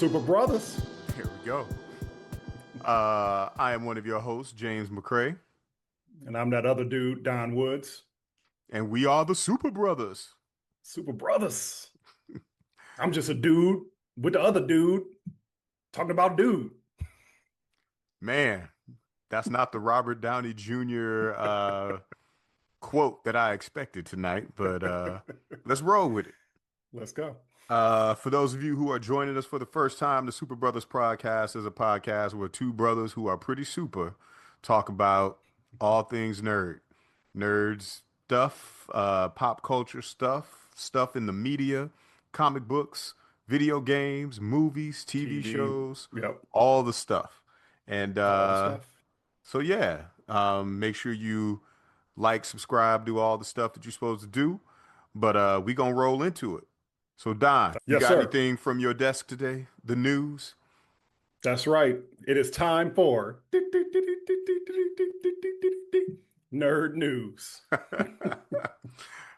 Super Brothers. Here we go. I am one of your hosts, James McCrae, And I'm that other dude, Don Woods. and we are the Super Brothers. Super Brothers. I'm just a dude with the other dude talking about dude. Man, that's not the Robert Downey Jr. Quote that I expected tonight, but let's roll with it. Let's go. For those of you who are joining us for the first time, the Super Brothers podcast is a podcast where two brothers who are pretty super talk about all things nerds stuff, pop culture stuff in the media, comic books, video games, movies, TV TV. shows, Yep. all the stuff. And All the stuff. so yeah, make sure you like, subscribe, do all the stuff that you're supposed to do. But we gonna roll into it. So Don, you Yes, got sir. anything from your desk today? The news? That's right. It is time for nerd news.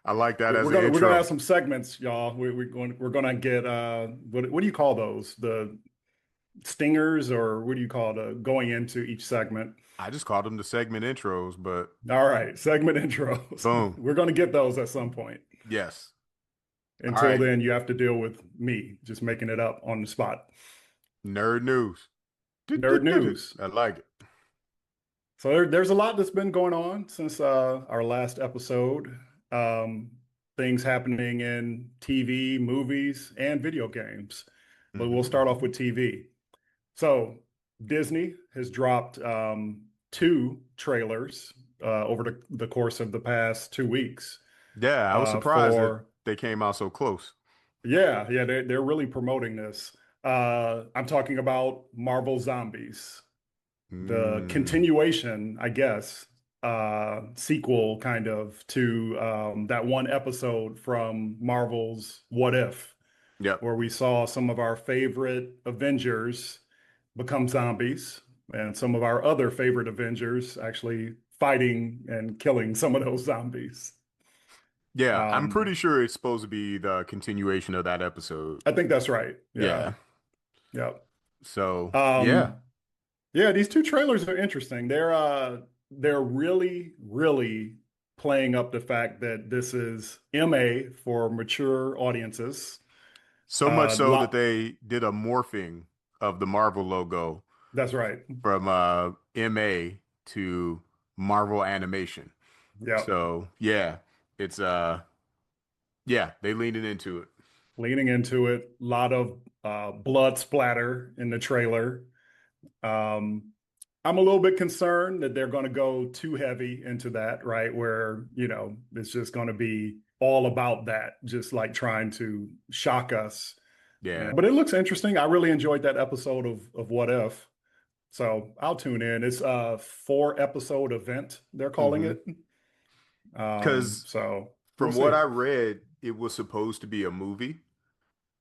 I like that as We're an gonna have intro. some segments, y'all. We're gonna get what do you call those? The stingers, or what do you call it? Going into each segment. I just called them the segment intros, but All right, segment intros. boom. We're going to get those at some point. Yes. All Until right. then, you have to deal with me just making it up on the spot. Nerd news. Nerd news. I like it. So there's a lot that's been going on since our last episode. Um, Things happening in TV, movies, and video games. But we'll start off Mhm. with TV. So Disney has dropped two trailers over the course of the past 2 weeks Yeah, I was surprised that for they came out so close. yeah, they're really promoting this. I'm talking about Marvel Zombies, the Mm. continuation, I guess, sequel kind of to that one episode from Marvel's What If, Yep. where we saw some of our favorite Avengers become zombies, and some of our other favorite Avengers actually fighting and killing some of those zombies. Yeah, I'm Um, pretty sure it's supposed to be the continuation of that episode. I think that's right. Yeah. Yeah. Yeah. So, yeah. Um, yeah, these two trailers are interesting. They're really, really playing up the fact that this is MA for mature audiences. So much so that Lot they did a morphing of the Marvel logo That's right. from MA to Marvel Animation. Yeah. So, yeah, it's yeah, they leaning into it. Leaning into it. A lot of blood splatter in the trailer. Um, I'm a little bit concerned that they're going to go too heavy into that, right? Where, it's just going to be all about that, just like trying to shock us. Yeah. But it looks interesting. I really enjoyed that episode of What If. So I'll tune in. It's a 4 episode event, they're calling Mm-hmm. it. Because So we'll from what see. I read, it was supposed to be a movie.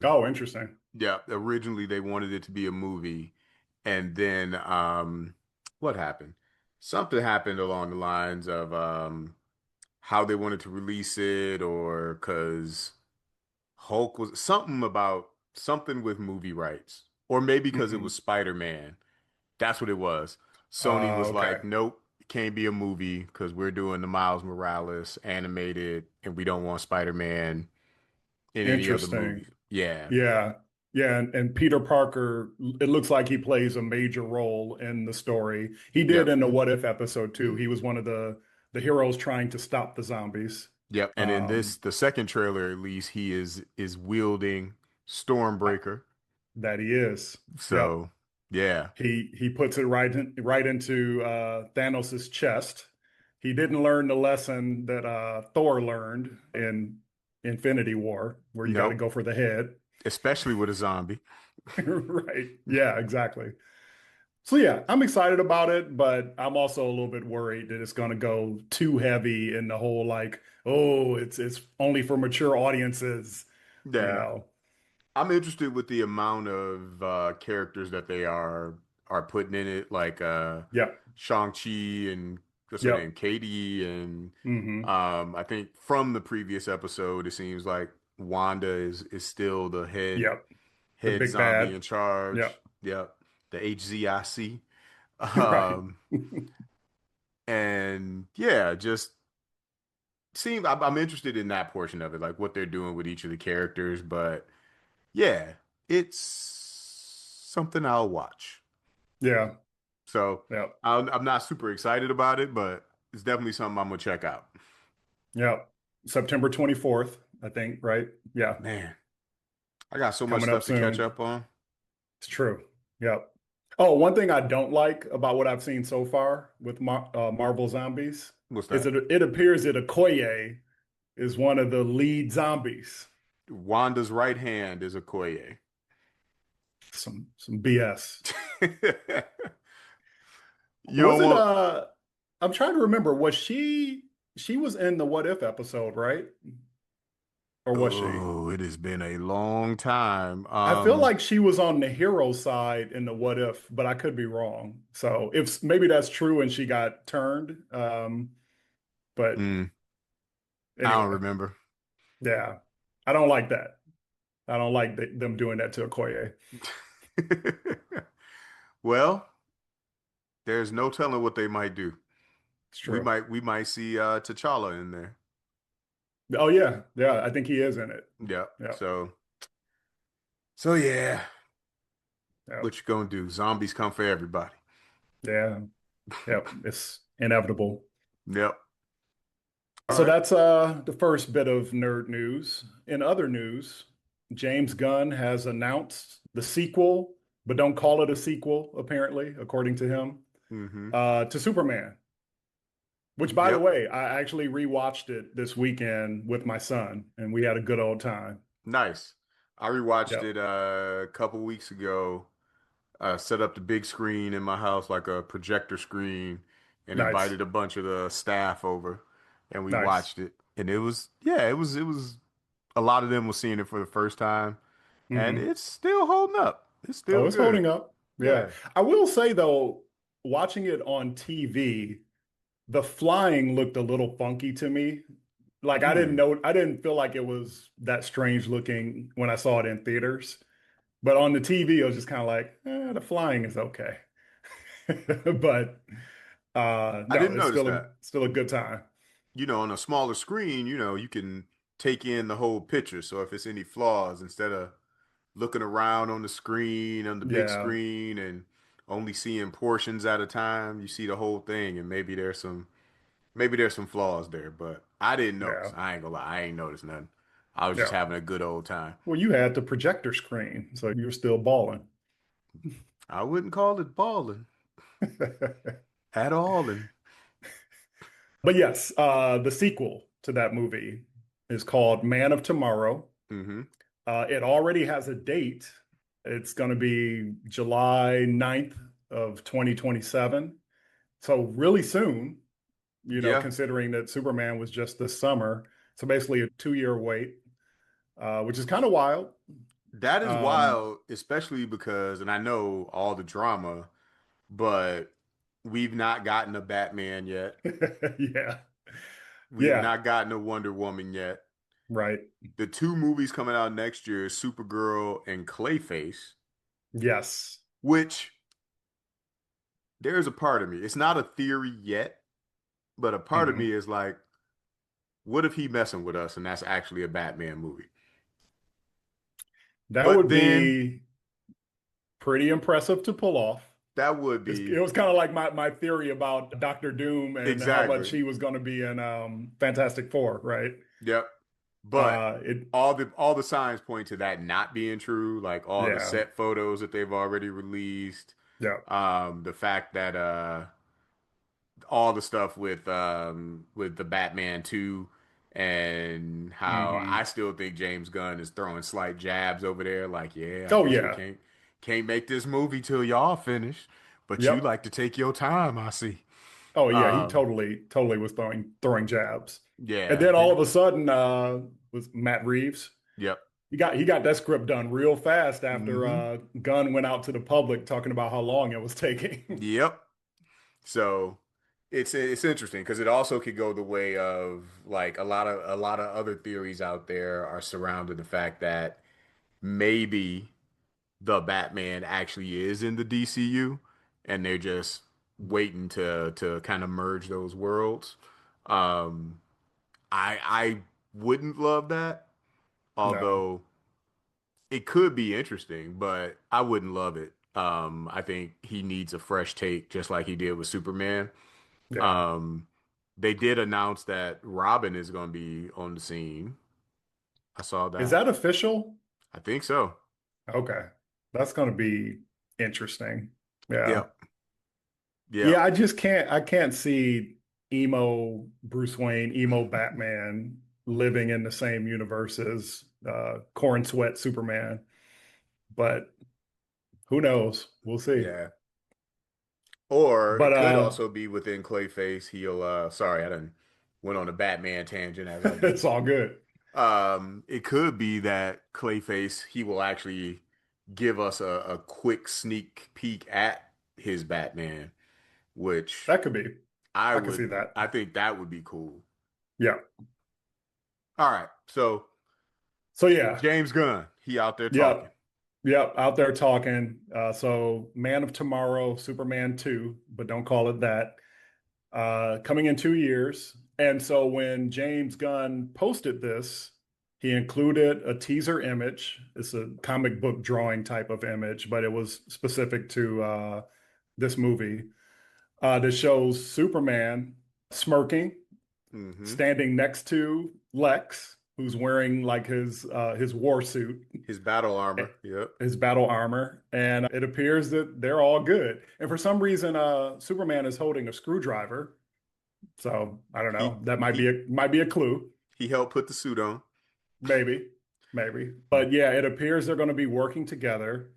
Oh, interesting. Yeah, originally they wanted it to be a movie, and then what happened? Something happened along the lines of how they wanted to release it, or because Hulk was something about something with movie rights, or maybe because it was Hmm. Spider-Man. That's what it was. Sony was Okay. like, nope, it can't be a movie because we're doing the Miles Morales animated, and we don't want Spider-Man in any other Interesting. movies. Yeah. Yeah. Yeah. And Peter Parker, it looks like he plays a major role in the story. He did Yep. in the What If episode too. He was one of the heroes trying to stop the zombies. Yep. And in this, Um, the second trailer, at least, he is wielding I- Stormbreaker. that he is. Yep. So, yeah. He puts it right into Thanos's chest. He didn't learn the lesson that Thor learned in Infinity War, where you got to Nope. go for the head. Especially with a zombie. Right. Yeah, exactly. So yeah, I'm excited about it, but I'm also a little bit worried that it's going to go too heavy in the whole like, oh, it's only for mature audiences, you Yeah. know. I'm interested with the amount of characters that they are putting in it, like Yep. Shang-Chi and what's her name, Yep. Katie, and Hmm. I think from the previous episode, it seems like Wanda is still the Yep. The head big zombie bad. in charge. Yep. Yep, the HZIC. Right. Um, and yeah, just I'm interested in that portion of it, like what they're doing with each of the characters. But yeah, it's something I'll watch. Yeah. So Yep. I'm not super excited about it, but it's definitely something I'm gonna check out. Yep. September 24th, I think, right? Yeah. Man, I got so much Coming up stuff to catch soon. up on. It's true. Yep. Oh, one thing I don't like about what I've seen so far with Marvel Zombies What's is that? that it appears that Okoye is one of the lead zombies. Wanda's right hand is Okoye. Some BS. You Was don't it want. I'm trying to remember, was she was in the What If episode, right? Or was she? Oh, it has been a long time. I feel like she was on the hero side in the What If, but I could be wrong. So if maybe that's true and she got turned. But mm, I don't anyway, remember. yeah, I don't like that. I don't like them doing that to Okoye. Well, there's no telling what they might do. It's We true. might we might see T'Challa in there. Oh yeah, yeah. I think he is in it. Yep. Yeah, So yeah, yeah, what you gonna do? Zombies come for everybody. yeah, yeah. It's inevitable. Yep. All So right. that's the first bit of nerd news. In other news, James Gunn has announced the sequel, but don't call it a sequel, apparently, according to him, Mm-hmm. to Superman. Which, by the Yep. way, I actually rewatched it this weekend with my son, and we had a good old time. Nice. I rewatched Yep, it a couple weeks ago. Set up the big screen in my house, like a projector screen, and nice, invited a bunch of the staff over, and we nice. watched it. And it was, yeah, it was. A lot of them were seeing it for the first time, and Hmm. it's still holding up. It's still Oh, it's good. holding up. Yeah, Yeah. I will say though, watching it on TV. The flying looked a little funky to me. Like Hmm. I didn't feel like it was that strange looking when I saw it in theaters. But on the TV, I was just kind of like, the flying is okay. But I no, didn't it's notice that. still a good time. On a smaller screen, you can take in the whole picture. So if it's any flaws, instead of looking around on the screen, on the big Yeah, screen, and only seeing portions at a time, you see the whole thing, and maybe there's some flaws there, but I didn't notice. yeah, I ain't gonna lie, I ain't noticed nothing. I was just yeah. having a good old time. Well, you had the projector screen, so you were still balling. I wouldn't call it balling at all. And But yes, the sequel to that movie is called Man of Tomorrow. hmm It already has a date. It's going to be July 9th of 2027. So really soon, yeah, considering that Superman was just this summer. So basically a 2-year wait, which is kind of wild. that is Um, wild, especially because, and I know all the drama, but we've not gotten a Batman yet. yeah, We have yeah, not gotten a Wonder Woman yet. right. The two movies coming out next year is Supergirl and Clayface, Yes. which there's a part of me. It's not a theory yet, but a part of me Mhm. is like, what if he messing with us and that's actually a Batman movie? That But would then be pretty impressive to pull off. that would It be was kind of like my theory about Doctor Doom and how much exactly. he was going to be in Fantastic Four, right? Yep. But It all the signs point to that not being true, like all the Yeah, set photos that they've already released, yeah. the fact that all the stuff with the Batman 2 and how I Hmm. still think James Gunn is throwing slight jabs over there like, yeah, I Oh guess we yeah. can't make this movie till y'all finish, but you Yep. like to take your time, I see. Oh yeah, he Um totally was throwing jabs. And yeah. then all of a sudden was Matt Reeves. Yep. He got that script done real fast after hmm Gunn went out to the public talking about how long it was taking. Yep. So it's interesting because it also could go the way of like a lot of other theories out there are surrounding the fact that maybe the Batman actually is in the DCU, and they're just waiting to kind of merge those worlds. Um, I wouldn't love that, No. although it could be interesting, but I wouldn't love it. I think he needs a fresh take, just like he did with Superman. Yeah. Um, they did announce that Robin is going to be on the scene. I saw Is that. that official? I think so. Okay. That's going to be interesting. Yeah. Yep. Yep. Yeah, I can't see emo Bruce Wayne, emo Batman living in the same universe as corn sweat Superman. But who knows? We'll see. Yeah. Or But it could also be within Clayface. He'll sorry, I didn't went on a Batman tangent as I do. it's all good. It could be that Clayface, he will actually give us a quick sneak peek at his Batman, which That could be. I I could see would that. I think that would be cool. Yeah. All right. So So yeah. James Gunn, he out there talking. Yep. Yep. Out there talking. So Man of Tomorrow, Superman 2, but don't call it that. Coming in 2 years. And so when James Gunn posted this, he included a teaser image. It's a comic book drawing type of image, but it was specific to this movie that shows Superman smirking, Hmm. standing next to Lex, who's wearing like his war suit, His battle armor. Yep. his battle armor, and it appears that they're all good. And for some reason, Superman is holding a screwdriver. So I don't know. He That he might be a clue. he helped put the suit on. Maybe, maybe. But yeah, it appears they're going to be working together.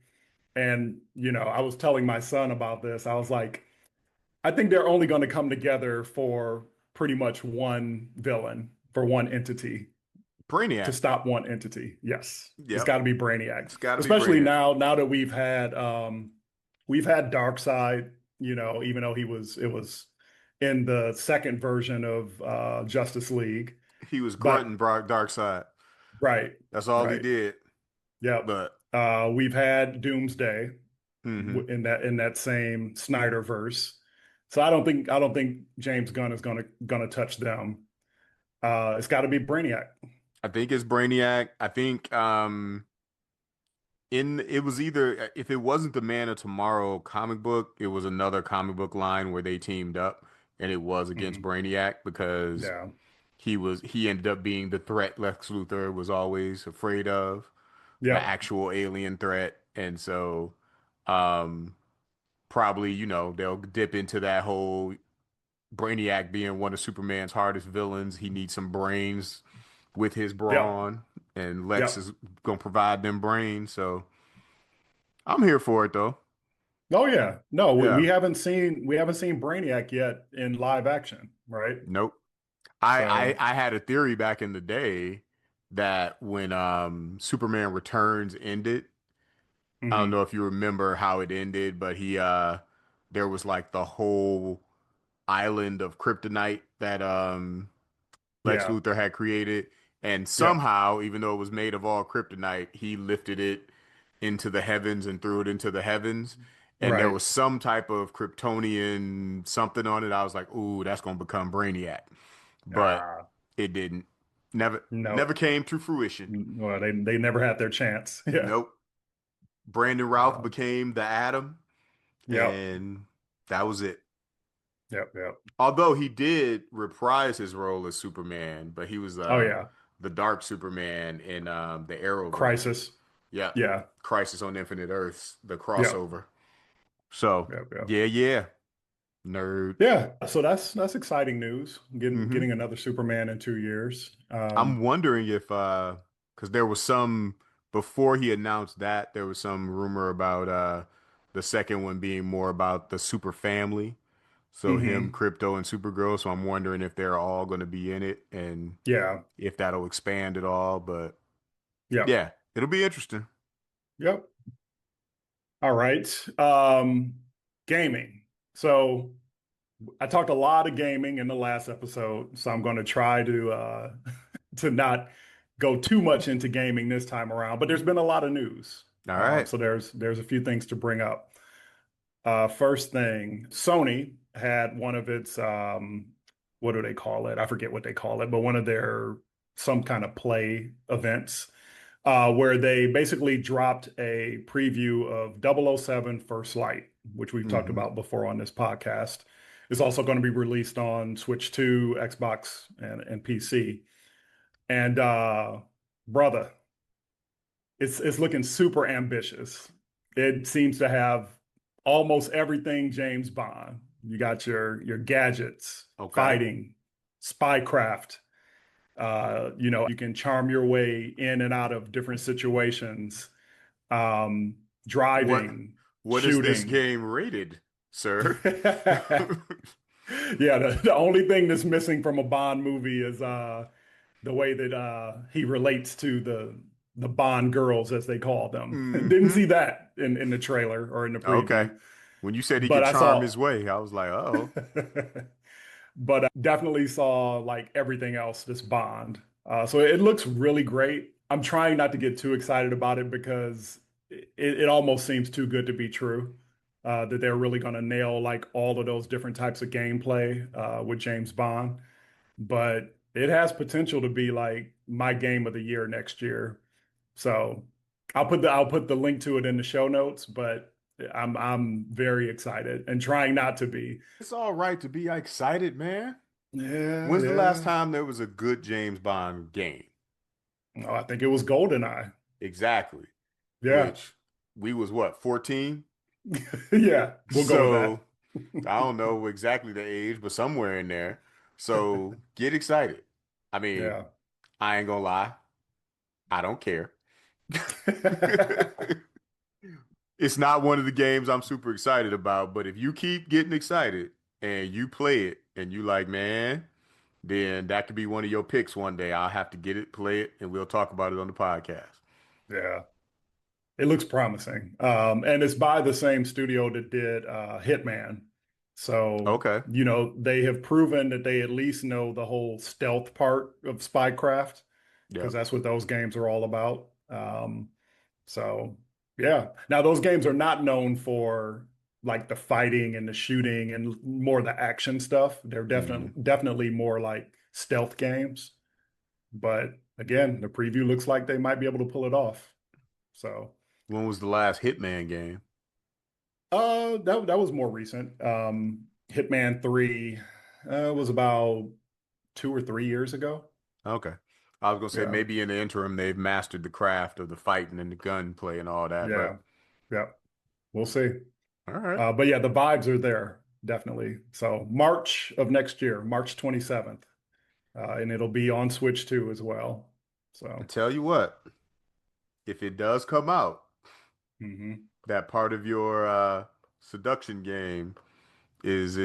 And I was telling my son about this. I was like, I think they're only going to come together for pretty much one villain, for one entity, to Brainiac. stop one entity. Yes, it's Yep. got to be Brainiac. It's got to be Especially Brainiac. now that we've had Darkseid, even though it was in the second version of Justice League. He was But grunting Brock Darkseid. right, That's all he right. did. Yep. But We've had Doomsday hmm in that same Snyder verse. So I don't think James Gunn is gonna touch them. It's got to be Brainiac. I think it's Brainiac. I think in it was either if it wasn't the Man of Tomorrow comic book, it was another comic book line where they teamed up and it was against Mhm. Brainiac because Yeah. he ended up being the threat Lex Luthor was always afraid of, the Yep. actual alien threat. And so um probably, they'll dip into that whole Brainiac being one of Superman's hardest villains. He needs some brains with his Yep. brawn, and Lex Yep. is gonna provide them brains. So I'm here for it though. Oh yeah. No, Yeah. we haven't seen Brainiac yet in live action, right? Nope. So, I had a theory back in the day that when Superman Returns ended, I don't mhm. know if you remember how it ended, but he there was like the whole island of kryptonite that Lex Yeah. Luthor had created. And Yep. somehow, even though it was made of all kryptonite, he lifted it into the heavens and threw it into the heavens. And there Right. was some type of Kryptonian something on it. I was like, ooh, that's gonna become Brainiac. But Ah, it didn't. no. Never came to fruition. Well, they never had their chance. Yeah. Nope. Brandon Routh Uh, became the Atom, yep. and that was it. Yep. Yep. Although he did reprise his role as Superman, but he was Oh yeah. the Dark Superman in the Arrowverse. Crisis. Yeah, Yeah. Crisis on Infinite Earths, the Yep. crossover. So Yep. Yep. yeah, nerd. Yeah. So that's exciting news. Hmm. Getting another Superman in 2 years. I'm wondering if because there was some before he announced that there was some rumor about the second one being more about the super family. So him, Mhm. Crypto, and Supergirl. So I'm wondering if they're all going to be in it and Yeah. if that'll expand at all. But Yep. yeah, it'll be interesting. Yep. All right. Gaming. So I talked a lot of gaming in the last episode, so I'm going to try to to not go too much into gaming this time around. But there's been a lot of news. All right. So there's a few things to bring up. First thing, Sony had one of its what do they call it? I forget what they call it, but one of their some kind of play events where they basically dropped a preview of 007 First Light, which we've talked Hmm. about before on this podcast. It's also going to be released on Switch 2, Xbox, and PC. And brother, it's looking super ambitious. It seems to have almost everything James Bond. You got your gadgets, Okay. fighting, spycraft. You can charm your way in and out of different situations. Um, What Driving, what is this shooting. game rated, sir? Yeah, the only thing that's missing from a Bond movie is the way that he relates to the Bond girls, as they call them. Didn't Hmm. see that in the trailer or in the Okay. preview, When you said he but could I charm saw, his way, I was like, oh, but I definitely saw like everything else this Bond. So it looks really great. I'm trying not to get too excited about it because it almost seems too good to be true. That they're really going to nail like all of those different types of gameplay with James Bond, but it has potential to be like my game of the year next year. So I'll put the link to it in the show notes, but I'm very excited and trying not to be. it's all right to be excited, man. Yeah, When's the last yeah. time there was a good James Bond game? Oh, I think it was GoldenEye. Exactly. Yeah. Which we was what, 14? Yeah, we'll go with So that. I don't know exactly the age, but somewhere in there. So get excited. I mean, Yeah. I ain't gonna lie, I don't care. It's not one of the games I'm super excited about, but if you keep getting excited and you play it and you like, man, then that could be one of your picks one day. I'll have to get it, play it, and we'll talk about it on the podcast. Yeah. It looks promising. And it's by the same studio that did Hitman. So, Okay. they have proven that they at least know the whole stealth part of spycraft because Yep. that's what those games are all about. So, yeah. Now, those games are not known for like the fighting and the shooting and more the action stuff. They're Hmm. definitely more like stealth games. But again, the preview looks like they might be able to pull it off. So. When was the last Hitman game? That was more recent. Hitman 3 was about 2 or 3 years ago. Okay. I was gonna say Yeah, maybe in the interim they've mastered the craft of the fighting and the gunplay and all that, yeah, but yeah. We'll see. all right. But yeah, the vibes are there, definitely. So March of next year, March 27th. And it'll be on Switch too as well. I So tell you what, if it does come out, mhm. that part of your seduction game is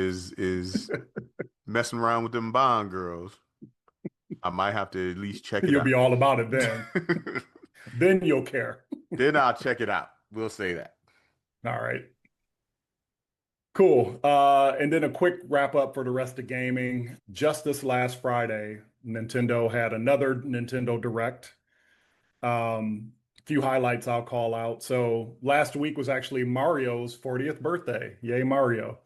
messing around with them Bond girls. I might have to at least check it You'll be out. all about it then. Then you'll care. Then I'll check it out. We'll say that. All right. Cool. And then a quick wrap up for the rest of gaming. Just this last Friday, Nintendo had another Nintendo Direct. Few highlights I'll call out. So last week was actually Mario's 40th birthday. Yay, Mario.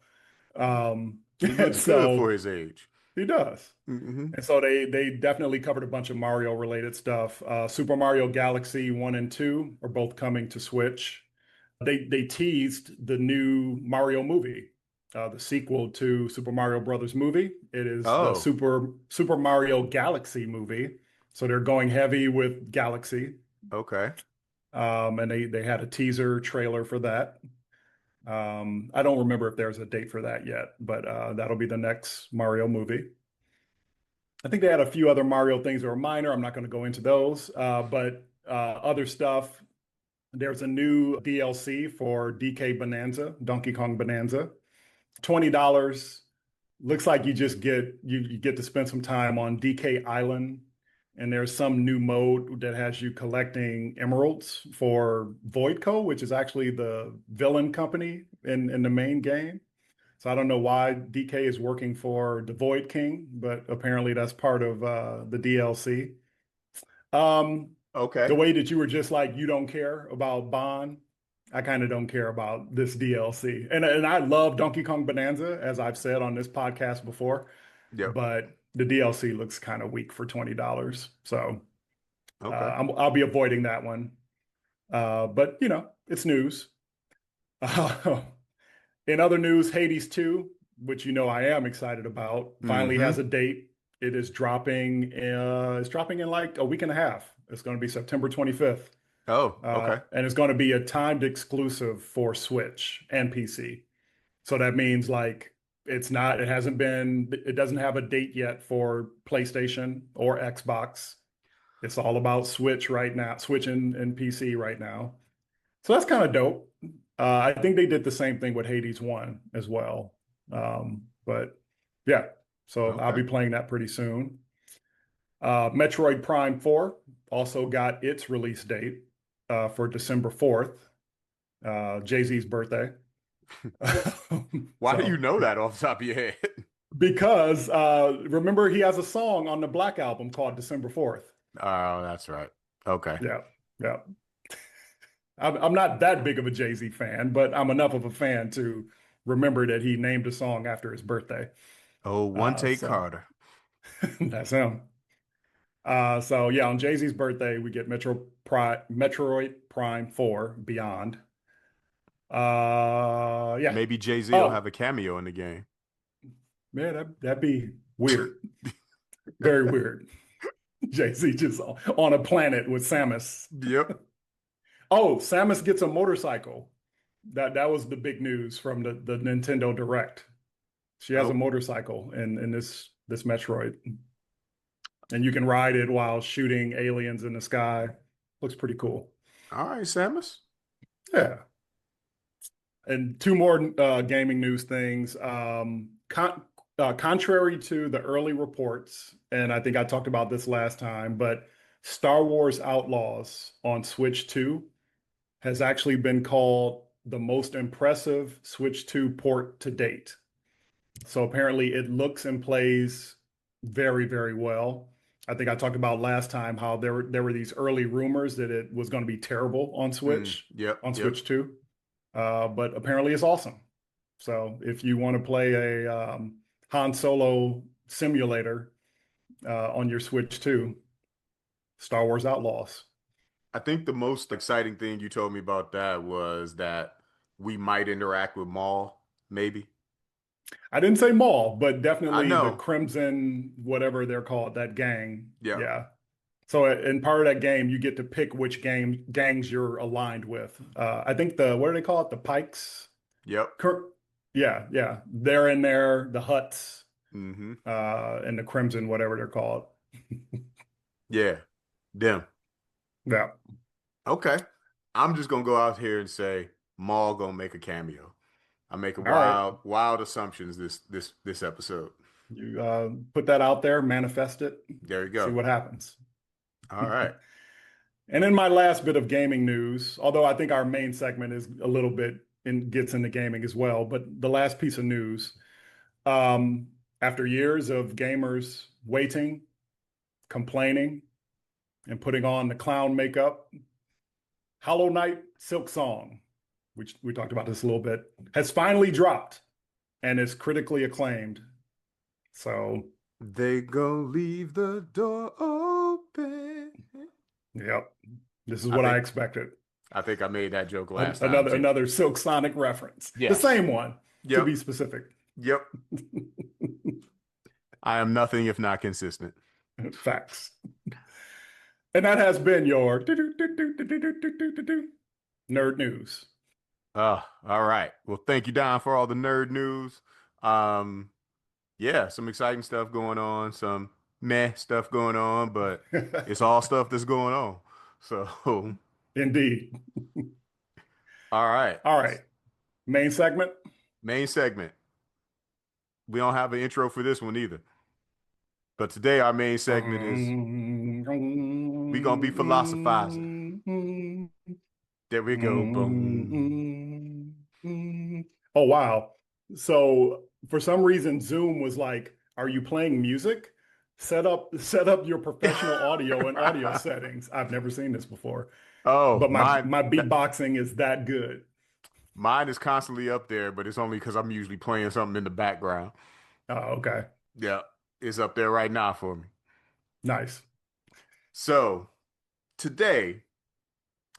He And looks good for so his age. he does. Hmm. And so they definitely covered a bunch of Mario related stuff. Super Mario Galaxy 1 and 2 are both coming to Switch. They teased the new Mario movie, the sequel to Super Mario Brothers movie. It is the Oh, Super Mario Galaxy movie. So they're going heavy with Galaxy. okay. And they had a teaser trailer for that. I don't remember if there's a date for that yet, but that'll be the next Mario movie. I think they had a few other Mario things that were minor. I'm not going to go into those, but other stuff. There's a new DLC for DK Bonanza, Donkey Kong Bonanza. $20. Looks like you get to spend some time on DK Island, and there's some new mode that has you collecting emeralds for Voidco, which is actually the villain company in the main game. So I don't know why DK is working for the Void King, but apparently that's part of the DLC. Okay. The way that you were just like, you don't care about Bond, I kind of don't care about this DLC. And I love Donkey Kong Bonanza, as I've said on this podcast before, Yep. but the DLC looks kind of weak for $20. So Okay. I'll be avoiding that one. But you know, it's news. In other news, Hades 2, which you know I am excited about, finally Mm-hmm. has a date. It is dropping. It's dropping in like a week and a half. It's going to be September 25th, Oh, okay. and it's going to be a timed exclusive for Switch and PC. So that means like it's not. It hasn't been. It doesn't have a date yet for PlayStation or Xbox. It's all about Switch right now. Switch and PC right now. So that's kind of dope. I think they did the same thing with Hades 1 as well. But yeah, so I'll Okay. be playing that pretty soon. Metroid Prime 4 also got its release date for December 4th, Jay-Z's birthday. Why do you So, know that off the top of your head? because remember, he has a song on the Black Album called December 4th. Oh, that's right. Okay. Yeah, yeah. I'm not that big of a Jay-Z fan, but I'm enough of a fan to remember that he named a song after his birthday. Oh, one take So Carter. that's him. So yeah, on Jay-Z's birthday, we get Metroid Prime 4 Beyond. Yeah. Maybe Jay-Z will have Oh, a cameo in the game. man, that'd be weird. Very weird. Jay-Z just on a planet with Samus. Yep. Oh, Samus gets a motorcycle. That was the big news from the Nintendo Direct. She has a Oh, motorcycle in this Metroid, and you can ride it while shooting aliens in the sky. Looks pretty cool. all right, Samus. Yeah. And two more gaming news things. Contrary to the early reports, and I think I talked about this last time, but Star Wars Outlaws on Switch 2 has actually been called the most impressive Switch 2 port to date. So apparently it looks and plays very, very well. I think I talked about last time how there were these early rumors that it was going to be terrible Yep, on yep. Switch 2. But apparently it's awesome. So if you want to play a Han Solo simulator on your Switch 2, Star Wars Outlaws. I think the most exciting thing you told me about that was that we might interact with Maul, maybe. I didn't say mall, but I definitely the know. Crimson, whatever they're called, that gang. Yep, Yeah. So in part of that game, you get to pick which gangs you're aligned with. I think what do they call it? The Pikes. yep. Cur- yeah, yeah. They're in there, the Huts, Mm-hmm. and the Crimson, whatever they're called. Yeah, them. Yeah. Okay. I'm just gonna go out here and say Maul gonna make a cameo. I'm making All right. wild assumptions this episode. You put that out there, manifest it, There you see go. what happens. All right. And in my last bit of gaming news, although I think our main segment is a little bit gets into gaming as well, but the last piece of news, um, after years of gamers waiting, complaining, and putting on the clown makeup, Hollow Knight Silk Song, which we talked about this a little bit, has finally dropped and is critically acclaimed. So, They go leave the door open. yep, this is I what I think expected. I think I made that joke last time Another too. another Silk Sonic reference, the Yes. same one to Yep. be specific. Yep. I am nothing if not consistent. Facts. And that has been your nerd news. All right. Well, thank you, Don, for all the nerd news. Um, yeah, some exciting stuff going on, some meh stuff going on, but it's all stuff that's going on. So, Indeed. all right. All right. Main segment. Main segment. We don't have an intro for this one either. But today our main segment is we gonna be philosophizing. There we go. Boom. Oh, wow. So for some reason, Zoom was like, are you playing music? set up your professional audio and audio settings. I've never seen this before, Oh, but my beatboxing is that good. mine is constantly up there, but it's only because I'm usually playing something in the background. Oh, okay. Yeah, it's up there right now for me. Nice. So today,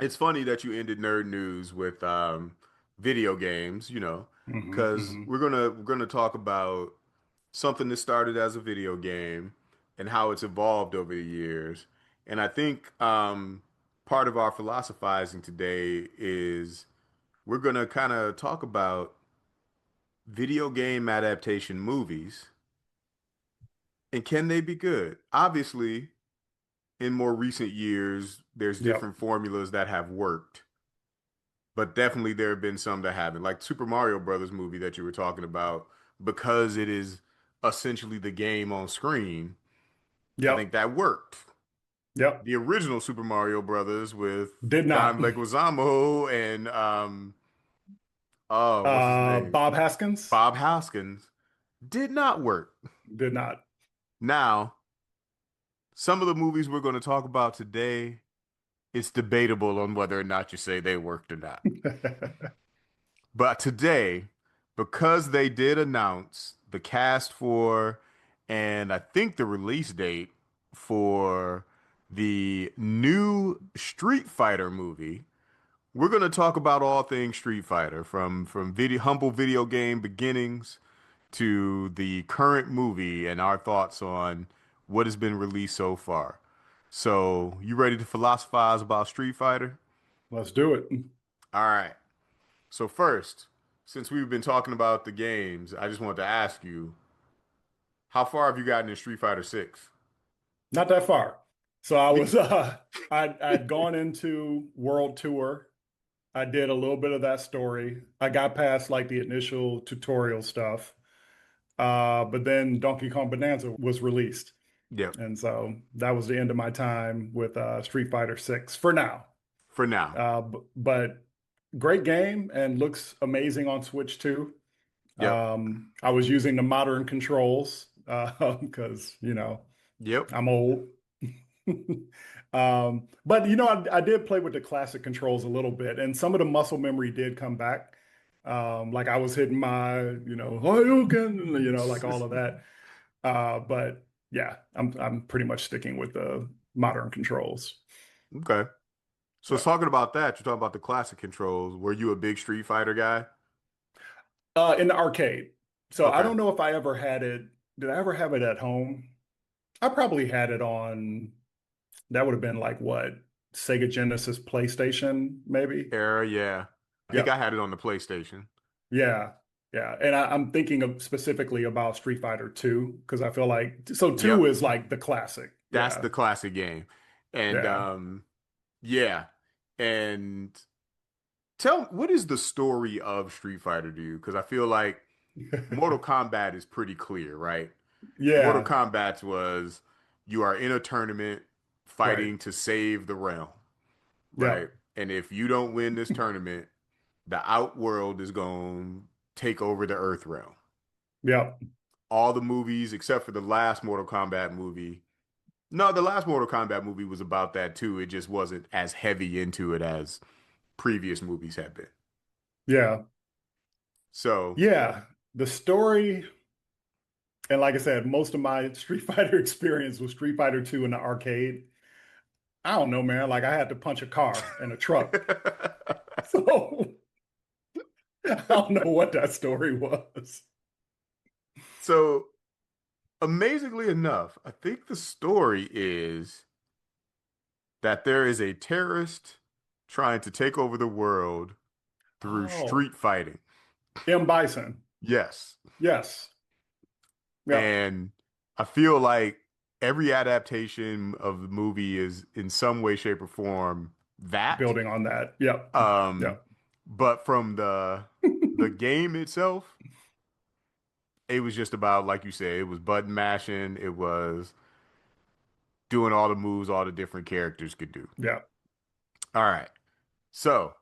it's funny that you ended nerd news with video games, because Hmm. we're gonna talk about something that started as a video game and how it's evolved over the years. And I think part of our philosophizing today is we're gonna kind of talk about video game adaptation movies and can they be good? Obviously, in more recent years, there's Yep. different formulas that have worked, but definitely there have been some that haven't. Like Super Mario Brothers movie that you were talking about, because it is essentially the game on screen, I think Yep. that worked. Yep. The original Super Mario Brothers with Did not. John Leguizamo and oh, what's his name? Bob Haskins Bob Hoskins did not work. did not. Now, some of the movies we're going to talk about today, it's debatable on whether or not you say they worked or not. But today, because they did announce the cast for and I think the release date for the new Street Fighter movie, we're going to talk about all things Street Fighter from humble video game beginnings to the current movie and our thoughts on what has been released so far. So, you ready to philosophize about Street Fighter? Let's do it. All right. So first, since we've been talking about the games, I just wanted to ask you, how far have you gotten in Street Fighter 6? Not that far. So I Me. was I'd gone into World Tour. I did a little bit of that story. I got past like the initial tutorial stuff. But then Donkey Kong Bonanza was released. Yep. And so that was the end of my time with Street Fighter 6 for now. For now. But great game and looks amazing on Switch too. Yep. I was using the modern controls because, Yep. I'm old. But I did play with the classic controls a little bit, and some of the muscle memory did come back. Like I was hitting my, Hadouken, like all of that. But yeah, I'm pretty much sticking with the modern controls. Okay. So Yeah. talking about that, you're talking about the classic controls. Were you a big Street Fighter guy? In the arcade. So I Okay. don't know if I ever had it. Did I ever have it at home? I probably had it on, that would have been like what, Sega Genesis PlayStation, maybe? Era, yeah. I think Yeah. I had it on the PlayStation. Yeah. Yeah. And I'm thinking of specifically about Street Fighter 2, because I feel like, so 2 Yep. is like the classic. That's Yeah. the classic game. And Yeah. yeah. And tell what is the story of Street Fighter to you? Because I feel like Mortal Kombat is pretty clear, right? Mortal Yeah. Kombat was you are in a tournament Right. fighting to save the realm, Yeah. right? And if you don't win this tournament, the outworld is going to take over the Earth realm. Yeah. All the movies except for the last Mortal Kombat movie. No, the last Mortal Kombat movie was about that too. It just wasn't as heavy into it as previous movies have been. Yeah. So, Yeah. The story, and like I said, most of my Street Fighter experience was Street Fighter 2 in the arcade. I don't know, man. Like I had to punch a car and a truck. So I don't know what that story was. so amazingly enough, I think the story is that there is a terrorist trying to take over the world through Oh, street fighting. M. Bison. Yes. Yes. Yeah. And I feel like every adaptation of the movie is in some way, shape, or form that. Building on that. Yep. Um, Yep. but from the game itself, it was just about, like you said, it was button mashing, it was doing all the moves all the different characters could do. Yeah. All right. So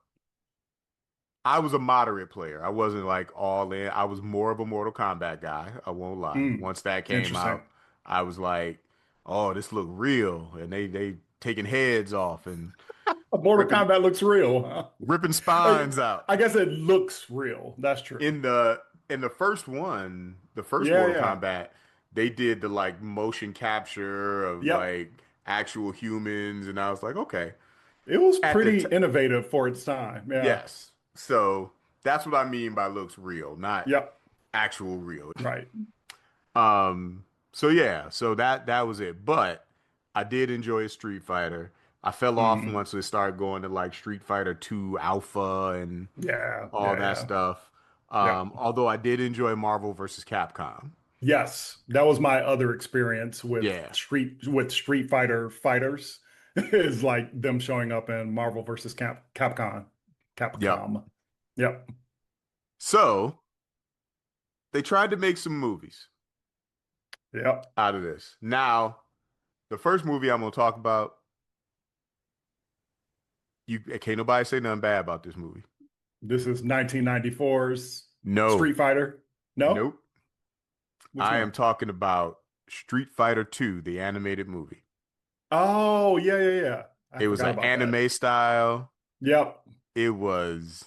I was a moderate player. I wasn't like all in. I was more of a Mortal Kombat guy. I won't lie. Mm. Once that came Interesting. out, I was like, oh, this look real, and they taking heads off and Mortal ripping Kombat looks real, huh? ripping I spines out. I guess it looks real. That's true. In the first one, the first Yeah, Mortal yeah. Kombat, they did the like motion capture of Yep. like actual humans, and I was like, okay. It was At the pretty t innovative for its time. Yeah. Yes. So that's what I mean by looks real, not Yep. actual real. Right. Um, so yeah, so that was it. But I did enjoy Street Fighter. I fell off Hmm. once it started going to like Street Fighter 2 Alpha and Yeah. all Yeah. that Yeah. stuff. Yep. Although I did enjoy Marvel versus Capcom. Yes, that was my other experience Yeah. with Street Fighter fighters is like them showing up in Marvel versus Capcom. Yep. Capcom. Yep. So they tried to make some movies Yep. out of this. Now, the first movie I'm gonna talk about, you can't nobody say nothing bad about this movie. This is 1994's No. Street Fighter. No? Nope. Which I am one? talking about Street Fighter 2, the animated movie. Oh, yeah, yeah, yeah. I It was forgot an about that. anime style. Yep. It was,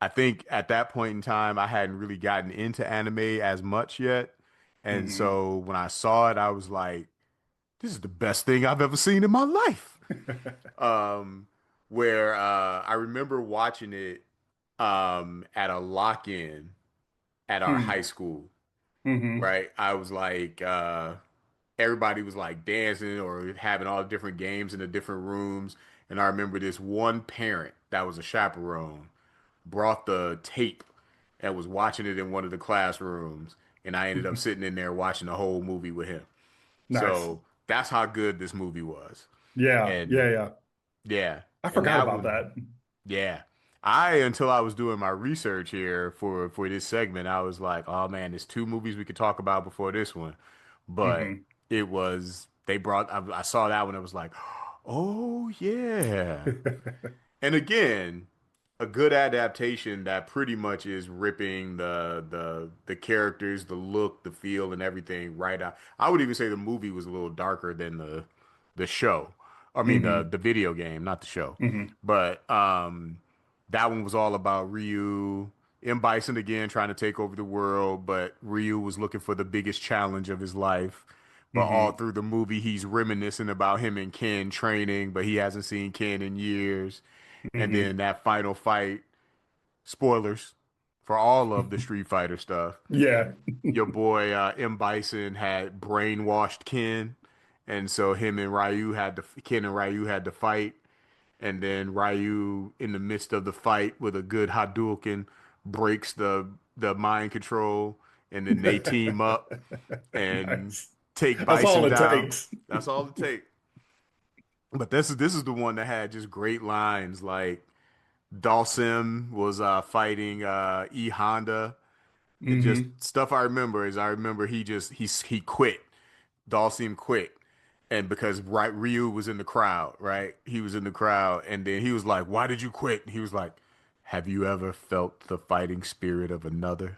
I think at that point in time, I hadn't really gotten into anime as much yet. And Hmm. so when I saw it, I was like, this is the best thing I've ever seen in my life. Um, where I remember watching it at a lock-in at our high Hmm. school, Hmm. right? I was like, everybody was like dancing or having all the different games in the different rooms. And I remember this one parent that was a chaperone brought the tape and was watching it in one of the classrooms. And I ended up sitting in there watching the whole movie with him. Nice. So that's how good this movie was. Yeah, And yeah, yeah. yeah, I and forgot that about one, that. yeah. Until I was doing my research here for this segment, I was like, oh man, there's two movies we could talk about before this one. But Hmm. it was I saw that one, it was like, oh yeah. And again, a good adaptation that pretty much is ripping the characters, the look, the feel, and everything right out. I would even say the movie was a little darker than the show. I mean Hmm. the video game, not the show. Hmm. But that one was all about Ryu, M. Bison again trying to take over the world, but Ryu was looking for the biggest challenge of his life. But all Hmm. through the movie, he's reminiscing about him and Ken training, but he hasn't seen Ken in years. And Hmm. then that final fight, spoilers for all of the Street Fighter stuff. Yeah. Your boy M. Bison had brainwashed Ken, and so Ken and Ryu had to fight. And then Ryu, in the midst of the fight, with a good Hadouken, breaks the mind control, and then they team up and Nice. take That's all Bison it down. takes. That's all it takes. But this is the one that had just great lines like Dalsim was fighting E Honda. And just Hmm. stuff I remember is I remember he quit. Dalsim quit. And because Ryu was in the crowd, right? He was in the crowd and then he was like, "Why did you quit?" And he was like, "Have you ever felt the fighting spirit of another?"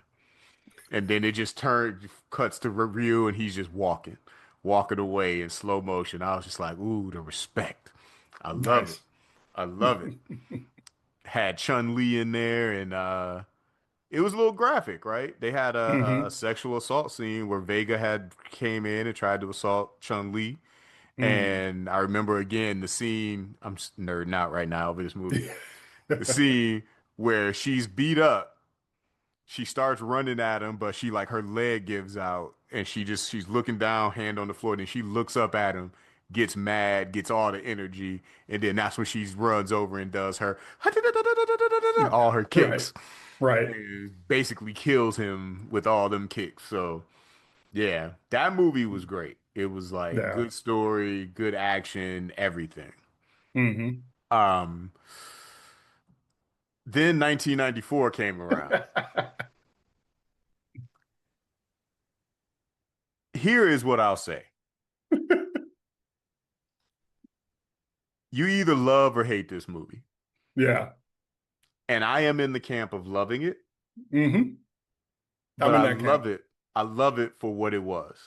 And then it just cuts to Ryu and he's just walking away in slow motion. I was just like, "Ooh, the respect. I love it. Nice. I love it." Had Chun-Li in there and it was a little graphic, right? They had a Hmm. sexual assault scene where Vega had came in and tried to assault Chun-Li. Mm. And I remember again the scene, I'm nerding out right now over this movie. The scene where she's beat up, she starts running at him, but she like her leg gives out and she's looking down, hand on the floor, and then she looks up at him, gets mad, gets all the energy, and then that's when she runs over and does her all her Right. kicks Right. and basically kills him with all them kicks. So yeah, that movie was great. It was like Yeah. good story, good action, everything. Hmm. Um, then 1994 came around. Here is what I'll say. You either love or hate this movie. Yeah. And I am in the camp of loving it, Hmm. but I'm in I that love camp. it. I love it for what it was.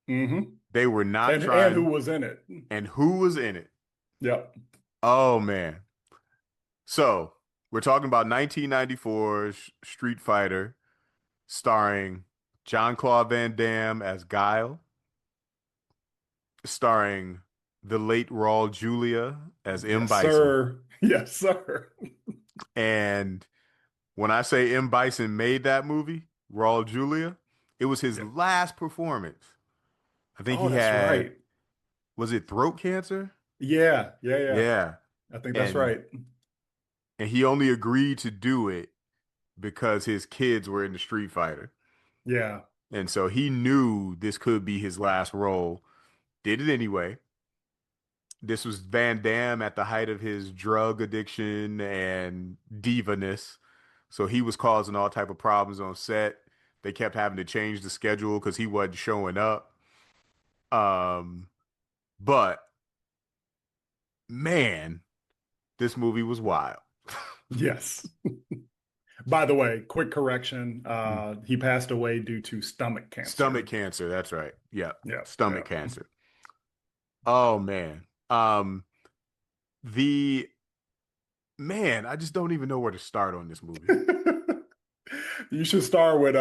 Hmm. They were not And who trying, was in it? and who was in it? Yep. Oh man. So we're talking about 1994 Street Fighter, starring Jean-Claude Van Damme as Guile, starring the late Raul Julia as M. Yes, Bison. sir. Yes, sir. And when I say M. Bison made that movie, Raul Julia, it was his Yep. last performance. I think Oh, he that's had, right. was it throat cancer? Yeah, yeah, yeah. Yeah. I think that's And right. and he only agreed to do it because his kids were in the Street Fighter. Yeah. And so he knew this could be his last role. Did it anyway. This was Van Damme at the height of his drug addiction and divaness. So he was causing all type of problems on set. They kept having to change the schedule because he wasn't showing up. Um, but man, this movie was wild. Yes. By the way, quick correction. Mm. He passed away due to stomach Stomach cancer. cancer, that's right. Yeah, Yeah, stomach yeah. cancer. Oh man. The man, I just don't even know where to start on this movie. You should start with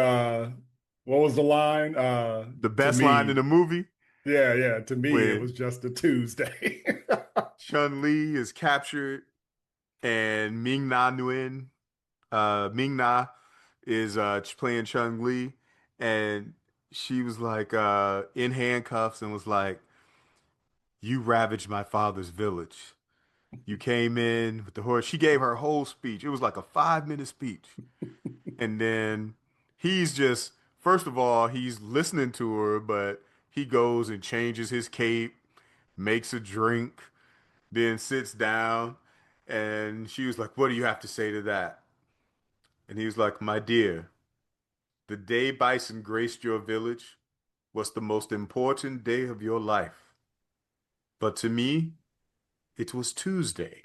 what was the line? The To best line in me, the movie yeah, yeah. To me, it when was just a Tuesday. Chun-Li is captured and Ming-Na Nguyen, Ming-Na is playing Chun-Li, and she was like in handcuffs and was like, "You ravaged my father's village. You came in with the horse." She gave her whole speech. It was like a 5 minute speech. And then he's just, first of all, he's listening to her, but he goes and changes his cape, makes a drink, then sits down. And she was like, "What do you have to say to that?" And he was like, "My dear, the day Bison graced your village was the most important day of your life. But to me, it was Tuesday."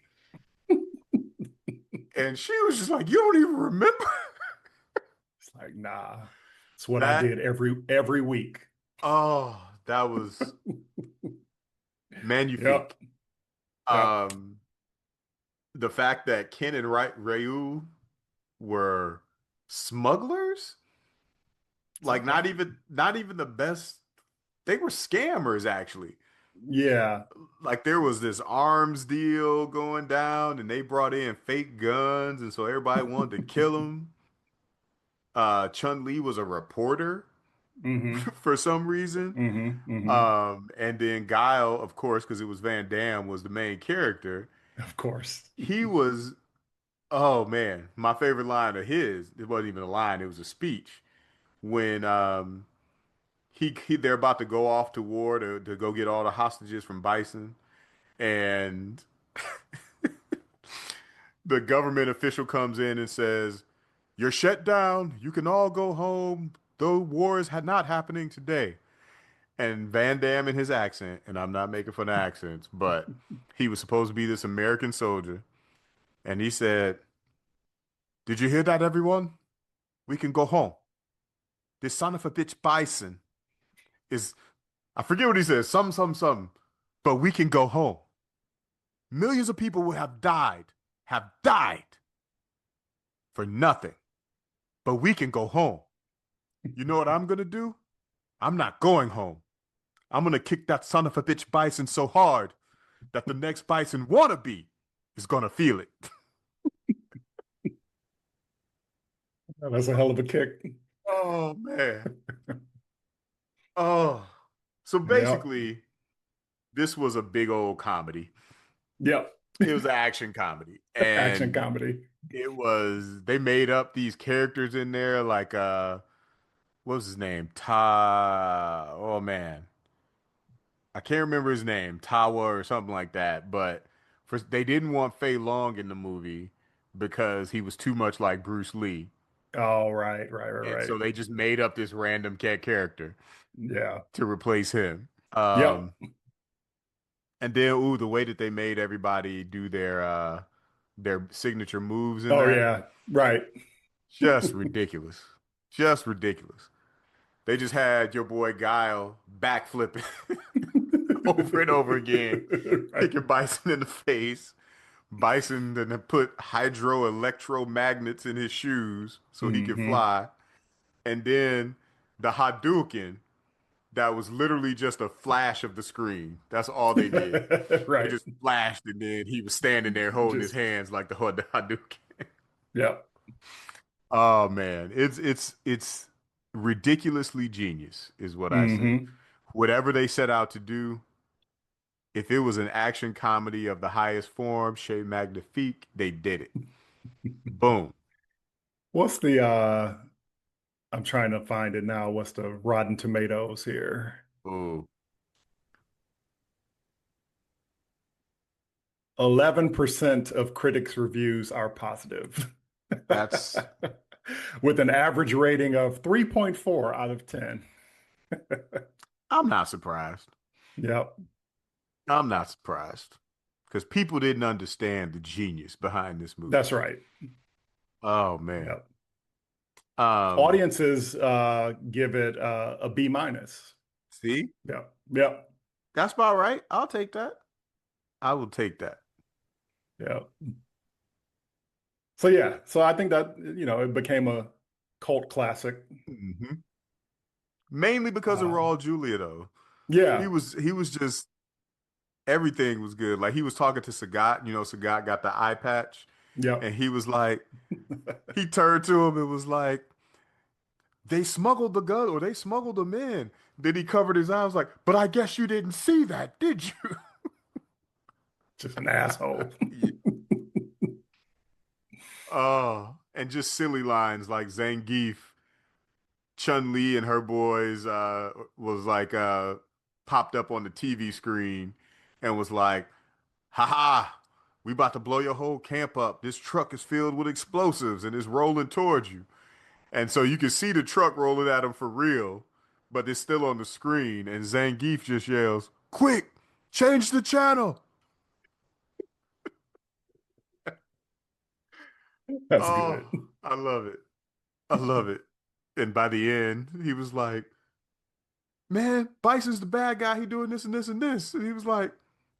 And she was just like, "You don't even remember?" It's like, nah, it's what I That, did every week. oh, that was Yep, magnifique. yep. Um, the fact that Ken and Ryu were smugglers, like not even the best. They were scammers actually. Yeah. Like there was this arms deal going down, and they brought in fake guns, and so everybody wanted to kill him. Chun-Li was a reporter Mm-hmm. for some reason. Mm-hmm. Mm-hmm. And then Guile, of course, because it was Van Damme, was the main character. Of course. He was, oh man, my favorite line of his, it wasn't even a line, it was a speech. When they're about to go off to war to go get all the hostages from Bison, and the government official comes in and says, "You're shut down. You can all go home. The war is not happening today." And Van Damme in his accent, and I'm not making fun of accents, but he was supposed to be this American soldier, and he said, "Did you hear that, everyone? We can go home. This son of a bitch Bison is, I forget what he says, some, but we can go home. Millions of people will have died for nothing, but we can go home. You know what I'm gonna do? I'm not going home. I'm gonna kick that son of a bitch Bison so hard that the next Bison wannabe is gonna feel it." That's a hell of a kick. Oh man. Oh. So Yep. basically, this was a big old comedy. Yep. It was an action comedy. Action And comedy. they made up these characters in there like what was his name? Ta, oh man. I can't remember his name, Tawa or something like that, but they didn't want Fei Long in the movie because he was too much like Bruce Lee. Oh, right, right, And right, so right. they just made up this random cat character Yeah. to replace him. Yep. And then ooh, the way that they made everybody do their signature moves in Oh, that, yeah. Right. just ridiculous. Just ridiculous. They just had your boy Guile backflipping over and over again, Right. kicking Bison in the face. Bison then put hydro electromagnets in his shoes so he could Hmm. fly. And then the Hadouken that was literally just a flash of the screen. That's all they did. They Right. just flashed and then he was standing there holding his Just, hands like the Hadouken. yeah. Oh man, it's ridiculously genius is what I say. Hmm. Whatever they set out to do, if it was an action comedy of the highest form, chez magnifique, they did it. Boom. What's the I'm trying to find it now. What's the Rotten Tomatoes here? Ooh, 11% of critics' reviews are positive, that's with an average rating of 3.4 out of 10. I'm not surprised. Yep, I'm not surprised because people didn't understand the genius behind this movie. that's right. Oh man. Yep. Um, Audiences give it a B minus. see, Yep, yep, that's about right. I'll take that. I will take that. yep. So yeah, so I think that it became a cult classic. Hmm. Mainly because of Um, Raul Julia, though. yeah, He was just everything was good. Like he was talking to Sagat, Sagat got the eye patch, yep. and he was like, he turned to him and was like, they smuggled the gun or they smuggled them in. Then he covered his eyes like, but I guess you didn't see that, did you? Just an asshole. Yeah. Oh, and just silly lines like Zangief, Chun-Li and her boys was like popped up on the TV screen and was like, haha, we about to blow your whole camp up. This truck is filled with explosives and it's rolling towards you. And so you can see the truck rolling at him for real, but it's still on the screen. And Zangief just yells, quick, change the channel. That's Oh, good. I love it. I love it. And by the end, he was like, man, Bison's the bad guy. He doing this and this and this. And he was like,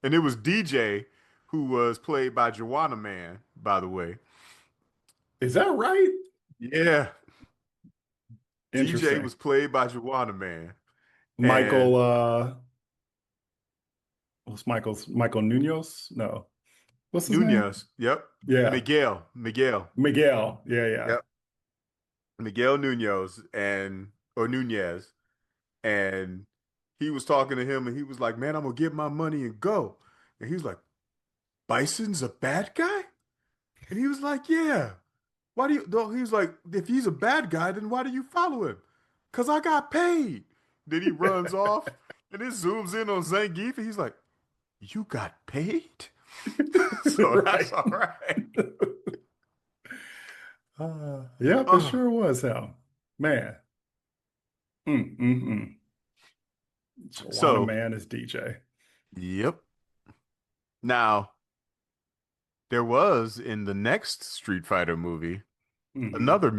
and it was DJ who was played by Joanna Man, by the way. Is that right? Yeah, DJ Interesting. was played by Joanna Man. Michael, And what's Michael Munoz? No. What's his name? Nunez, yep. Yeah. Miguel. Miguel. Yeah, yeah. Yep. Miguel Nunez or Nunez. And he was talking to him and he was like, man, I'm gonna get my money and go. And he was like, Bison's a bad guy? And he was like, yeah. Why do you no, he was like, if he's a bad guy, then why do you follow him? Cause I got paid. Then he runs off and it zooms in on Zangief and he's like, you got paid? So that's Right. all right. Yep, it Oh, sure was him. Man. Mm. Juana so Man is DJ. yep. Now there was in the next Street Fighter movie Hmm. another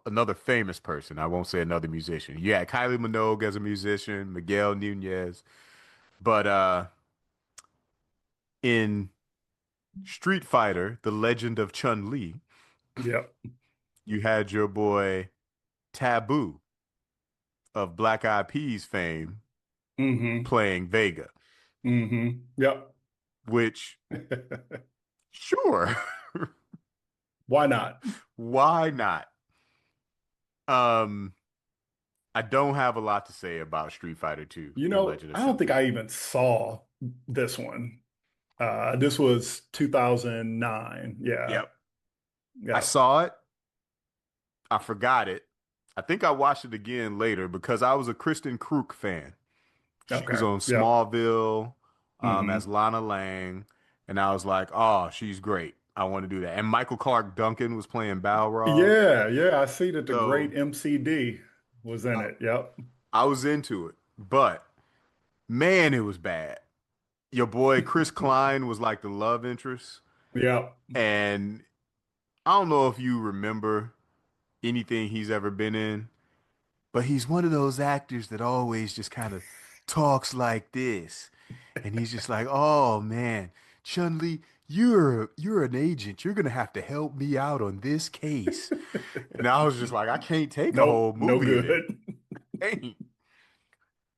another famous person. I won't say another musician. You had Kylie Minogue as a musician, Miguel Nunez, but in Street Fighter: The Legend of Chun-Li, Yep. you had your boy Taboo of Black Eyed Peas fame Hmm. playing Vega, Yep. which sure, Why not? why not? Um, I don't have a lot to say about Street Fighter 2: The Legend of I don't think Chun-Li. I even saw this one. This was 2009. Yeah. Yep. I Yep. saw it. I forgot it. I think I watched it again later because I was a Kristen Kruk fan. She was Okay. on Yep. Smallville as Hmm. Lana Lang, and I was like, "Oh, she's great. I want to do that." And Michael Clark Duncan was playing Balrog, Yeah, yeah. I see that the great so MCD was in I, it. Yep. I was into it. But man, it was bad. Your boy Chris Klein was like the love interest, Yep. and I don't know if you remember anything he's ever been in. but he's one of those actors that always just kind of talks like this. And he's just like, "Oh man, Chun-Li, you're an agent. You're gonna have to help me out on this case." And I was just like, I can't take a Nope, whole no movie of this. good. Dang.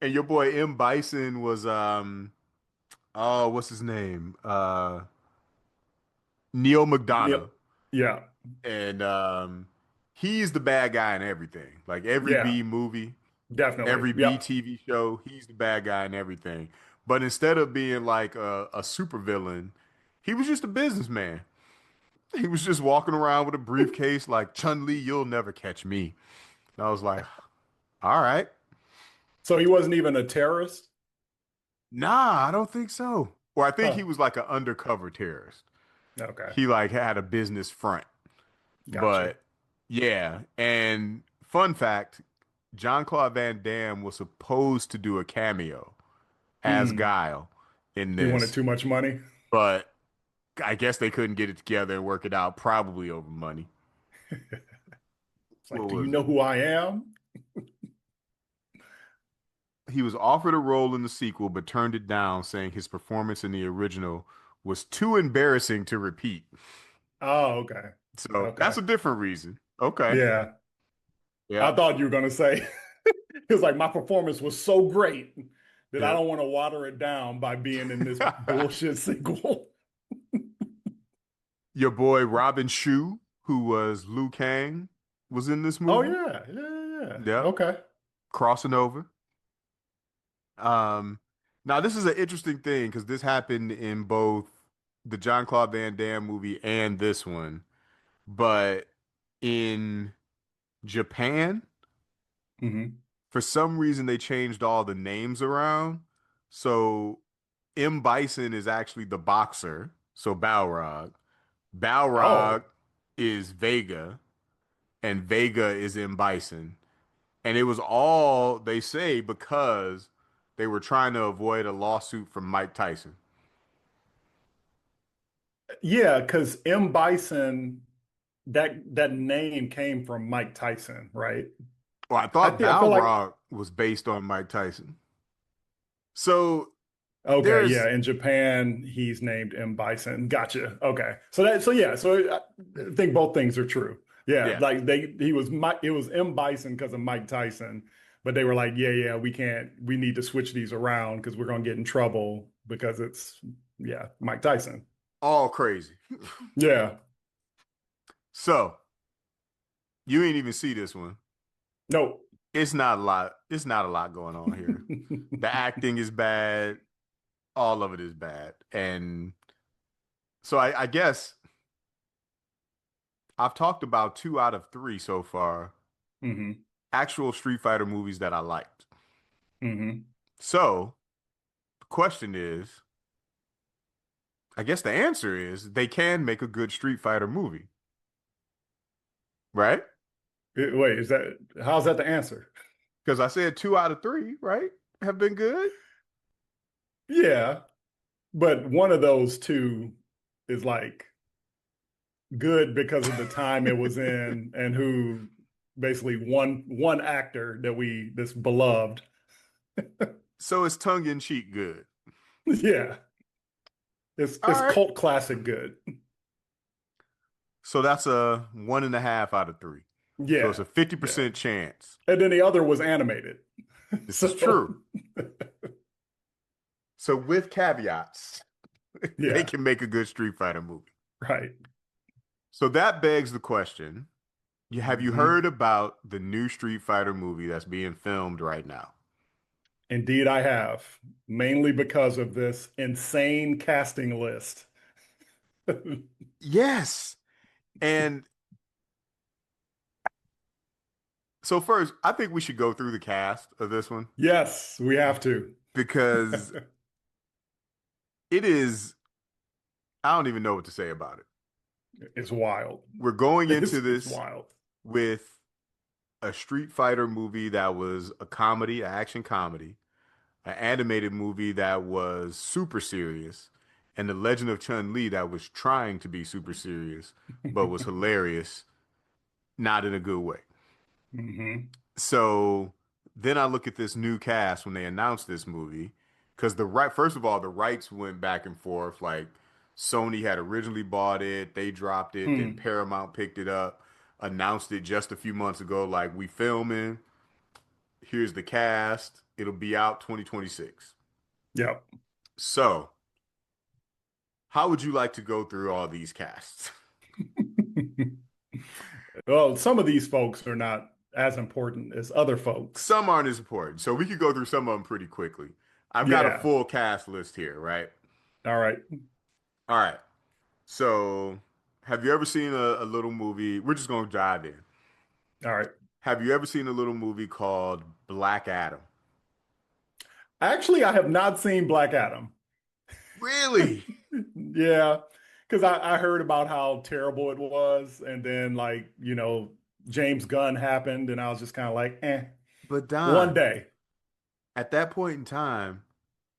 And your boy M. Bison was oh, what's his name? Neil Yep. McDonough. Yeah. And he's the bad guy in everything. Like every Yeah. B movie, Definitely. every B Yep. TV show, he's the bad guy in everything. But instead of being like a supervillain, he was just a businessman. He was just walking around with a briefcase like Chun-Li, you'll never catch me. And I was like, all right. So he wasn't even a terrorist? Nah, I don't think so. Or I think he Huh. was like an undercover terrorist. Okay. He like had a business front. Gotcha. But yeah, and fun fact, Jean-Claude Van Damme was supposed to do a cameo as Hmm. Guile in He wanted this, too much money. but I guess they couldn't get it together and work it out, probably over money. It's like, What do you was know it? who I am? He was offered a role in the sequel, but turned it down, saying his performance in the original was too embarrassing to repeat. Oh, okay. So Okay. that's a different reason. Okay. Yeah. I Yep. thought you were gonna say it was like my performance was so great that I Yep. don't want to water it down by being in this bullshit sequel. Your boy Robin Shou, who was Liu Kang, was in this Oh movie. yeah. Yeah. Yep. Okay. Crossing over. Um, Now this is an interesting thing because this happened in both the John Claude Van Damme movie and this one. But in Japan, Hmm. for some reason they changed all the names around. So M. Bison is actually the boxer, so Balrog. Balrog Oh, is Vega, and Vega is M. Bison. And it was all, they say, because they were trying to avoid a lawsuit from Mike Tyson. yeah, because M. Bison, that name came from Mike Tyson, right? Well, I thought I feel like Balrog was based on Mike Tyson. So okay, there's, yeah. In Japan, he's named M. Bison. Gotcha. Okay, so yeah, so I think both things are true. Yeah, yeah, like he was Mike. It was M. Bison because of Mike Tyson, but they were like, yeah, we can't. We need to switch these around because we're gonna get in trouble because it's yeah, Mike Tyson. all crazy. Yeah. So you ain't even see this one. Nope. It's not a lot. It's not a lot going on here. The acting is bad. All of it is bad. And so I guess I've talked about two out of three so far, Hmm. actual Street Fighter movies that I liked. Hmm. So the question is, I guess the answer is they can make a good Street Fighter movie, right? Wait, is that how's that the answer? Because I said two out of three, right? Have been good. Yeah, but one of those two is like good because of the time it was in and who basically one actor that we this beloved. So it's tongue in cheek good. Yeah, it's All right. cult classic good. So that's a 1.5 out of three. So it's Yeah, a yeah. 50% chance. And then the other was animated. This is So true. So with caveats, they yeah, can make a good Street Fighter movie. right. So that begs the question, have you Hmm. heard about the new Street Fighter movie that's being filmed right now? Indeed, I have, mainly because of this insane casting list. Yes. And so first, I think we should go through the cast of this one Yes, we have to. because it is, I don't even know what to say about it. It's wild. We're going into It's this wild. with a Street Fighter movie that was a comedy, an action comedy, an animated movie that was super serious, and The Legend of Chun-Li that was trying to be super serious, but was hilarious, not in a good way. Hmm. So then I look at this new cast when they announced this movie, because first of all, the rights went back and forth. Like Sony had originally bought it, they dropped it, then Hmm. Paramount picked it up, announced it just a few months ago, like we filming, here's the cast, it'll be out 2026. Yep. So, how would you like to go through all these casts? Well, some of these folks are not as important as other folks. Some aren't as important, so we could go through some of them pretty quickly. I've got a Yeah. full cast list here, right? All right. All right. So, have you ever seen a little movie? We're just going to dive in. All right. Have you ever seen a little movie called Black Adam? Actually, I have not seen Black Adam. Really? Yeah, because I heard about how terrible it was, and then like, James Gunn happened, and I was just kind of like, But one Don, day. at that point in time,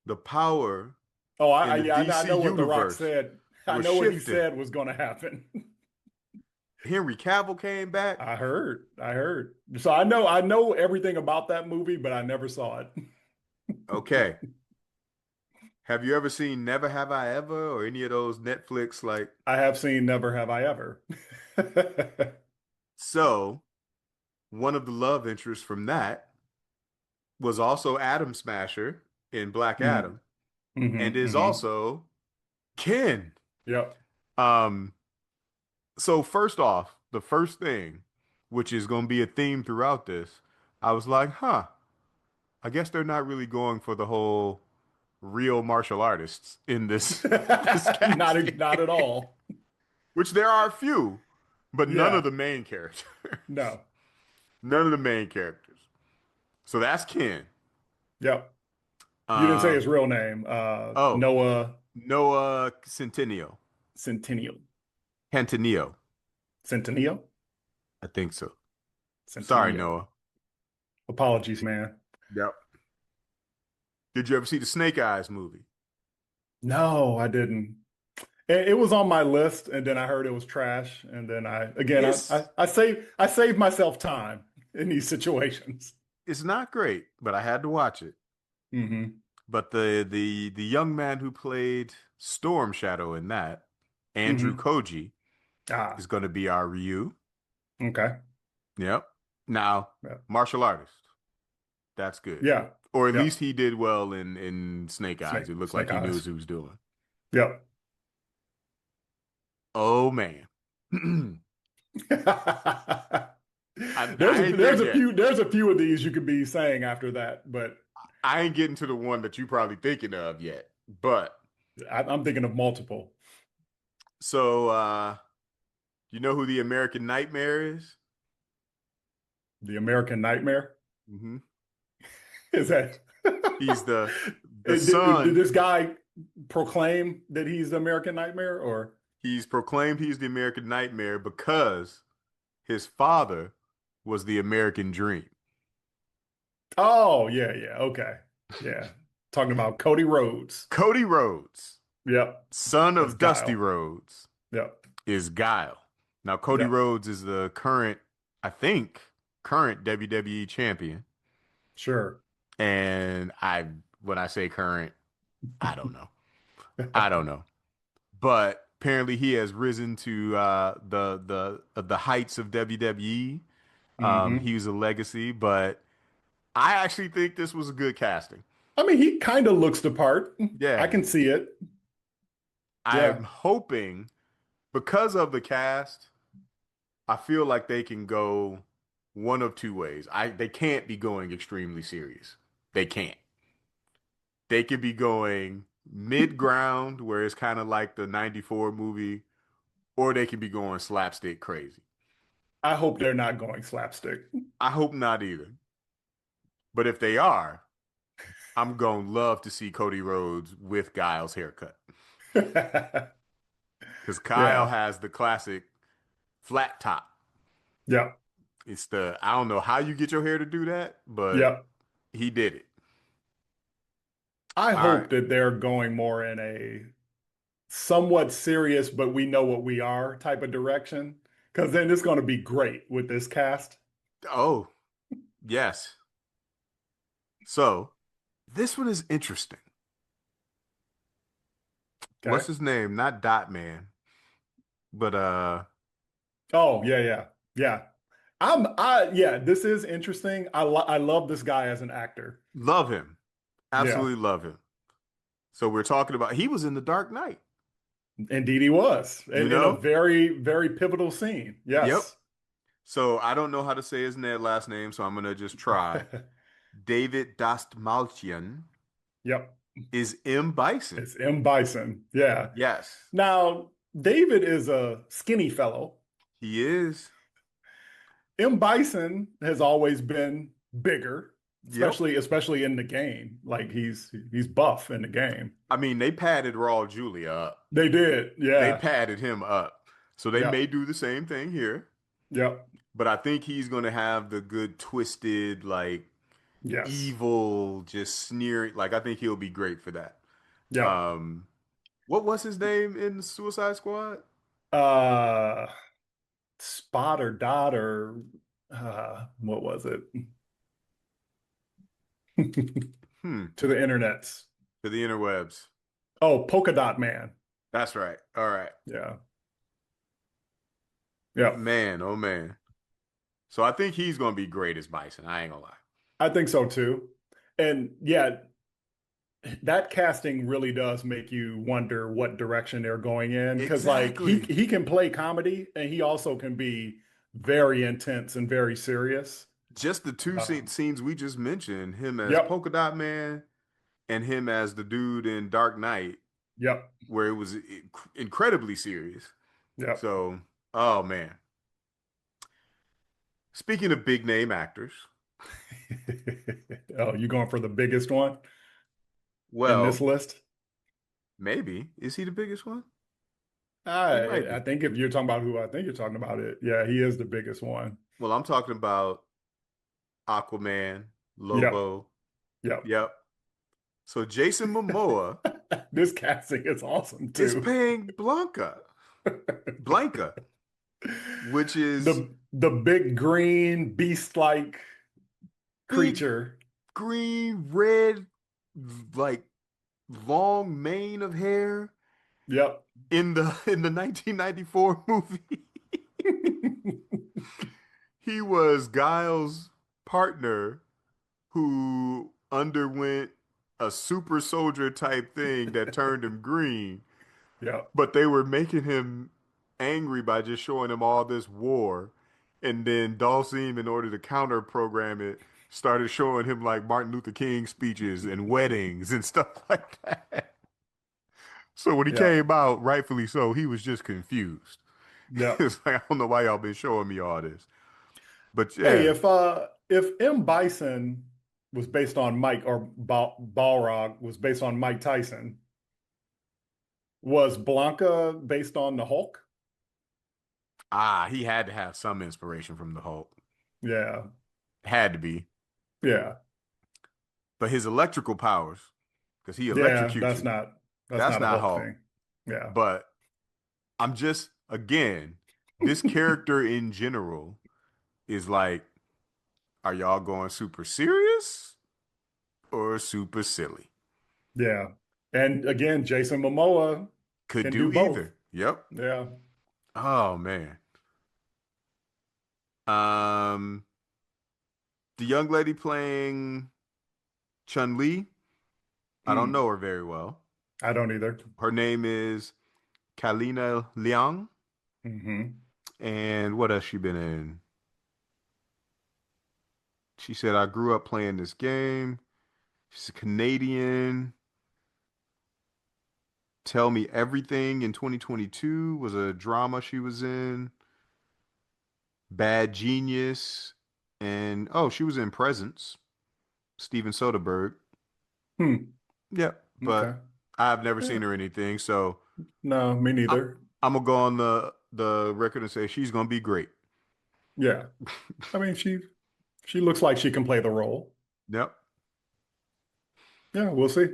the power Oh, in the yeah, I DC know what The Rock universe said. I was know what he shifting. said was going to happen. Henry Cavill came back. I heard. So I know everything about that movie, but I never saw it. Okay. Have you ever seen Never Have I Ever or any of those Netflix like I have seen Never Have I Ever. so one of the love interests from that was also Adam Smasher in Black Mm, Adam and is hmm. also Ken. Yep. Um so first off, the first thing, which is going to be a theme throughout this, I was like, "Huh, I guess they're not really going for the whole real martial artists in this this casting." Not at all. Which there are a few, but none of Yeah. the main characters. No. None of the main characters. So that's Ken. Yep. You didn't say Uh, his real name. oh, Noah Noah Centineo. Centennial. Centineo. Centennial? I think so. Sorry, Centennial. Noah. Apologies, man. Yep. Did you ever see the Snake Eyes movie? No, I didn't. It was on my list, and then I heard it was trash. And then It's I save myself time in these situations. it's not great, but I had to watch it. Hmm. But the young man who played Storm Shadow in that, Andrew Hmm. Koji, is Ah, going to be our Ryu. okay. Yep. Now, Yeah. martial artist. That's good. Yeah. Or at Yeah. least he did well in Snake Eyes. It looked like Snake he knew eyes. what he was doing. Yep. Oh man. I ain't there yet. There's a few of these you could be saying after that, but I ain't getting to the one that you probably thinking of yet. But I'm thinking of multiple. so you know who the American Nightmare is? The American Nightmare. Hmm. Is that He's the did son. this guy proclaim that he's the American Nightmare or He's proclaimed he's the American Nightmare because his father was the American Dream. oh yeah, yeah, okay. Yeah. Talking about Cody Rhodes. Cody Rhodes, Yep. son As of Dusty Guile. Rhodes, Yep. is Guile. Now, Cody Yep. Rhodes is the current, I think, current WWE champion. Sure. And when I say current, I don't know. I don't know. But apparently, he has risen to the heights of WWE. Hmm. He was a legacy, but I actually think this was a good casting. I mean, he kind of looks the part. I Yeah, can see it. I am Yeah. hoping because of the cast, I feel like they can go one of two ways. They can't be going extremely serious. They can't. They could be going mid ground where it's kind of like the 94 movie, or they could be going slapstick crazy. I hope they're not going slapstick. I hope not either. But if they are, I'm going to love to see Cody Rhodes with Guile's haircut. Because Kyle Yeah. has the classic flat top. Yeah. I don't know how you get your hair to do that, but Yeah. he did it. I All right. hope that they're going more in a somewhat serious, but we know what we are type of direction. Because then it's going to be great with this cast. Oh, yes. So this one is interesting. What's Okay. his name? Not Dot Man, but Oh, yeah, yeah. Yeah. Yeah, this is interesting. I love this guy as an actor. love him. Yeah. Absolutely love him. So we're talking about he was in The Dark Knight, Indeed he was. you In a know? very, very pivotal scene. Yep. Yes. So I don't know how to say his last name, so I'm gonna just try. David Dastmalchian Yep. is M. Bison. It's M. Bison. Yeah. Yes, Now, David is a skinny fellow. he is. M. Bison has always been bigger, Yep. especially in the game. Like he's buff in the game. I mean, they padded Raul Julia up. They did. They Yeah. padded him up. So they may Yep. do the same thing here. Yep. But I think he's gonna have the good twisted, like Yes. evil, just sneering. Like I think he'll be great for that. Yep. Um, what was his name in Suicide Squad? Uh Spot or Dot or what was it? Hmm. To the internets. To the interwebs. Oh, Polka Dot Man. That's right. All right. Yeah. Yep. Man, oh man. So I think he's gonna be great as Bison. I ain't gonna lie. I think so too. And yeah, that casting really does make you wonder what direction they're going in because like Exactly. he can play comedy and he also can be very intense and very serious. Just the two Um, scenes we just mentioned, him as yep, Polka Dot Man and him as the dude in Dark Knight, yep, where it was incredibly serious. yep. So, oh man. Speaking of big name actors, Oh, you going for the biggest one in this well, list? maybe. Is he the biggest one? He might I be. think if you're talking about who I think you're talking about it, yeah, he is the biggest one. Well, I'm talking about Aquaman, Yep, Lobo. yep. Yep. So Jason Momoa This casting is awesome is too. playing Blanca, which is The big green beast-like big creature. green, red, like long mane of hair Yep. in the 1994 movie. He was Giles' partner who underwent a super soldier type thing that turned him green, Yep. but they were making him angry by just showing him all this war. And then Dalsim, in order to counter program it, started showing him like Martin Luther King speeches and weddings and stuff like that. So when he Yep. came out, rightfully so, he was just confused. Yep. It's like, I don't know why y'all been showing me all this. But Hey, yeah, if M. Bison was based on Mike or Balrog was based on Mike Tyson, was Blanca based on the Hulk? he had to have some inspiration from the Hulk. Yeah. Had to be. Yeah. But his electrical powers, because he Yeah, electrocutes you, that's that's not a not Hulk Hulk. thing. Yeah. But I'm just, again, this character in general is like, are y'all going super serious or super silly? Yeah. And again, Jason Momoa Could can do do both. either. Yep. Yeah. Oh man. Um, the young lady playing Chun-Li, I don't Hmm. know her very well. I don't either. Her name is Kalina Liang. Hmm. And what else she been in? She said, I grew up playing this game. She's a Canadian. Tell Me Everything in 2022 was a drama she was in. Bad Genius. And oh, she was in Presence. Steven Soderbergh. Hmm. Yep. Okay. But I've never Yeah. seen her in anything. So No, me I, neither. I'm gonna go on the record and say she's gonna be great. Yeah. I mean, she looks like she can play the role. Yep. Yeah, we'll see.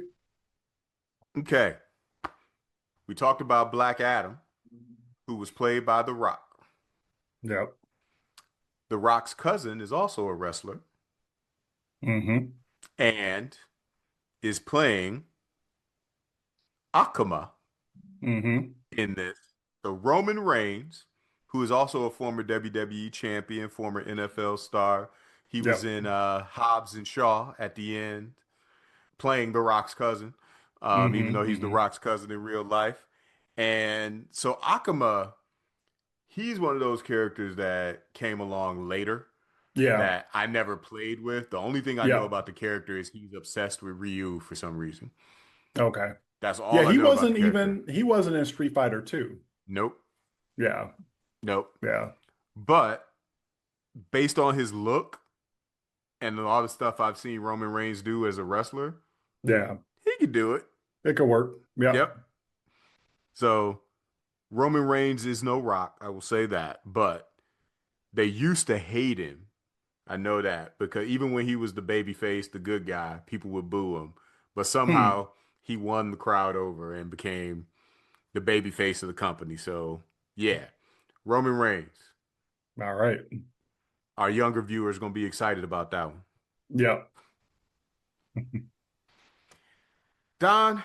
Okay. We talked about Black Adam, who was played by The Rock. Yep. The Rock's cousin is also a wrestler Mm-hmm. and is playing Akuma Mm-hmm. in this. So Roman Reigns, who is also a former WWE champion, former NFL star. He was Yep. in Hobbs and Shaw at the end, playing The Rock's cousin, even though Mm-hmm. he's The Mm-hmm. Rock's cousin in real life. And so Akuma, he's one of those characters that came along later Yeah. that I never played with. The only thing I know Yeah. about the character is he's obsessed with Ryu for some reason. Okay. That's Yeah, all I know about the character. he wasn't in Street Fighter 2. Nope. Yeah. Nope. Yeah. But based on his look and all the stuff I've seen Roman Reigns do as a wrestler, Yeah. he could do it. It could work. Yep. Yep. So Roman Reigns is no Rock, I will say that. But they used to hate him. I know that because even when he was the baby face, the good guy, people would boo him. But Hmm. somehow he won the crowd over and became the baby face of the company. So yeah, Roman Reigns. All right. Our younger viewers going to be excited about that one. Yep. Don,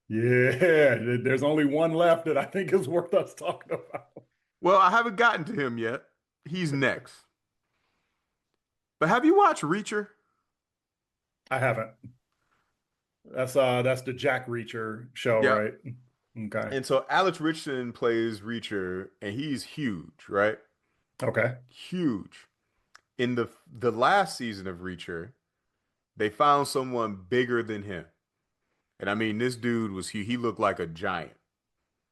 Yeah. There's only one left that I think is worth us talking about. well, I haven't gotten to him yet. He's next. But have you watched Reacher? I haven't. That's the Jack Reacher show, Yep. right? Okay. And so Alex Richardson plays Reacher, and he's huge, right? Okay. Huge. In the last season of Reacher, they found someone bigger than him. And I mean, this dude was he looked like a giant.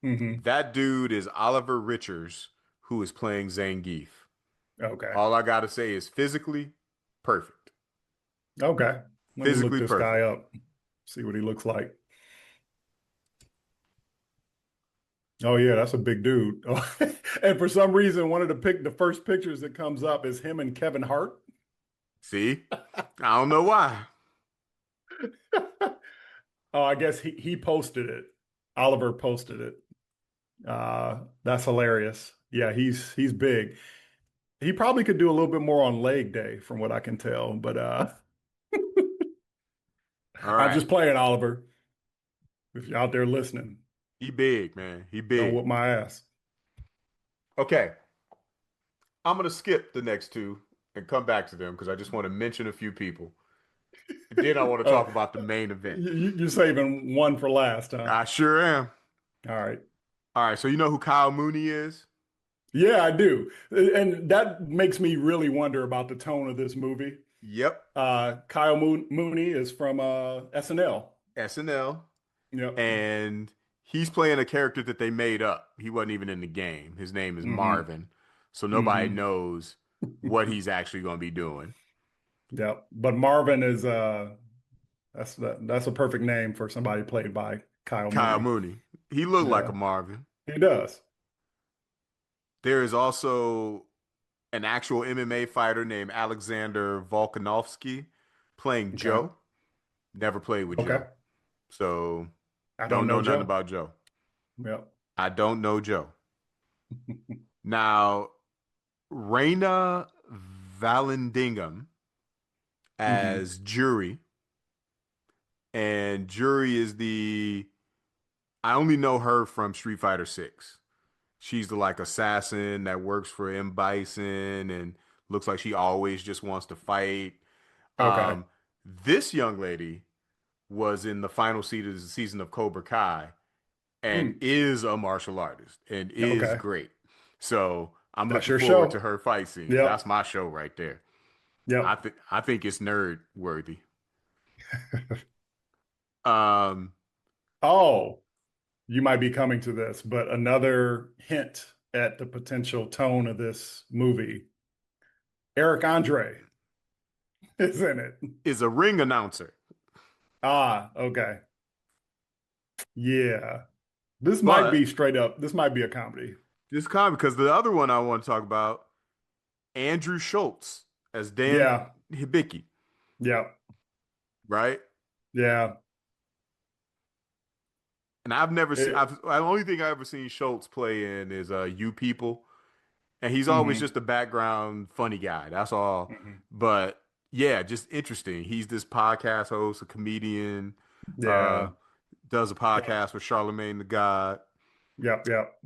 Hmm. That dude is Oliver Richards, who is playing Zangief. Okay. All I gotta say is physically perfect. Okay. Let me look Physically this guy perfect. up, see what he looks like. Oh yeah, that's a big dude. Oh, and for some reason, one of the first pictures that comes up is him and Kevin Hart. See? I don't know why. Oh, I guess he posted it. Oliver posted it. That's hilarious. Yeah, he's big. He probably could do a little bit more on leg day, from what I can tell. But All I'm right. just playing Oliver. If you're out there listening, He big, man. He don't big. whoop my ass. Okay. I'm gonna skip the next two and come back to them because I just want to mention a few people. And then I want to Oh, talk about the main event. you're saving one for last, huh? I sure am. All right. All right, so you know who Kyle Mooney is? Yeah, I do. And that makes me really wonder about the tone of this movie. Yep. Kyle Mooney is from SNL. SNL. Yep. And he's playing a character that they made up. He wasn't even in the game. His name is Hmm. Marvin. So nobody Hmm. knows what he's actually going to be doing. Yep. But Marvin is that's a perfect name for somebody played by Kyle Kyle Mooney. Mooney. He looked like a Yeah, Marvin. he does. There is also an actual MMA fighter named Alexander Volkanovski playing Okay. Joe. Never played with Okay. Joe. So I don't don't know know nothing Joe. about Joe. Yep. I don't know Joe. Now, Raina Vallandigham Hmm. as Jury, and Jury is the I only know her from Street Fighter 6. She's the like assassin that works for M. Bison and looks like she always just wants to fight. Okay. Um, this young lady was in the final season of Cobra Kai and Mm. is a martial artist and is Okay. great. So I'm That's looking your forward to show. her fight scenes. That's Yep. my show right there. Yep. I think it's nerd worthy. Um, Oh, you might be coming to this, but another hint at the potential tone of this movie. Eric Andre is in it. is a ring announcer, Ah, okay. Yeah. This might be but straight up. This might be a comedy. this comic because the other one I want to talk about, Andrew Schultz as Dan Yeah. Hibiki, Yeah. right? Yeah. And I've never seen. It- The only thing I ever seen Schultz play in is You People, And he's always Hmm. just a background funny guy. That's all. Hmm. But yeah, just interesting. He's this podcast host, a comedian, uh, Yeah. does a Yep. podcast with Charlemagne the God. Yep. Yep.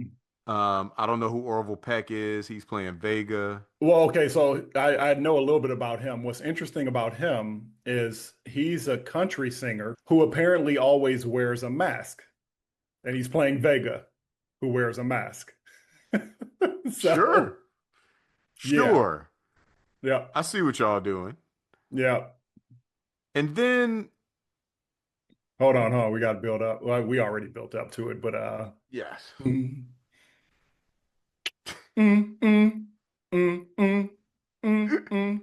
I don't know who Orville Peck is. He's playing Vega. Well, okay, so I know a little bit about him. What's interesting about him is he's a country singer who apparently always wears a mask, and he's playing Vega, who wears a mask. Sure, So, yeah, sure. yeah, I see what y'all doing. yeah. And then, Hold on. We got to build up. Well, we already built up to it, but yes. mm, mm, mm, mm, mm, mm, mm, mm,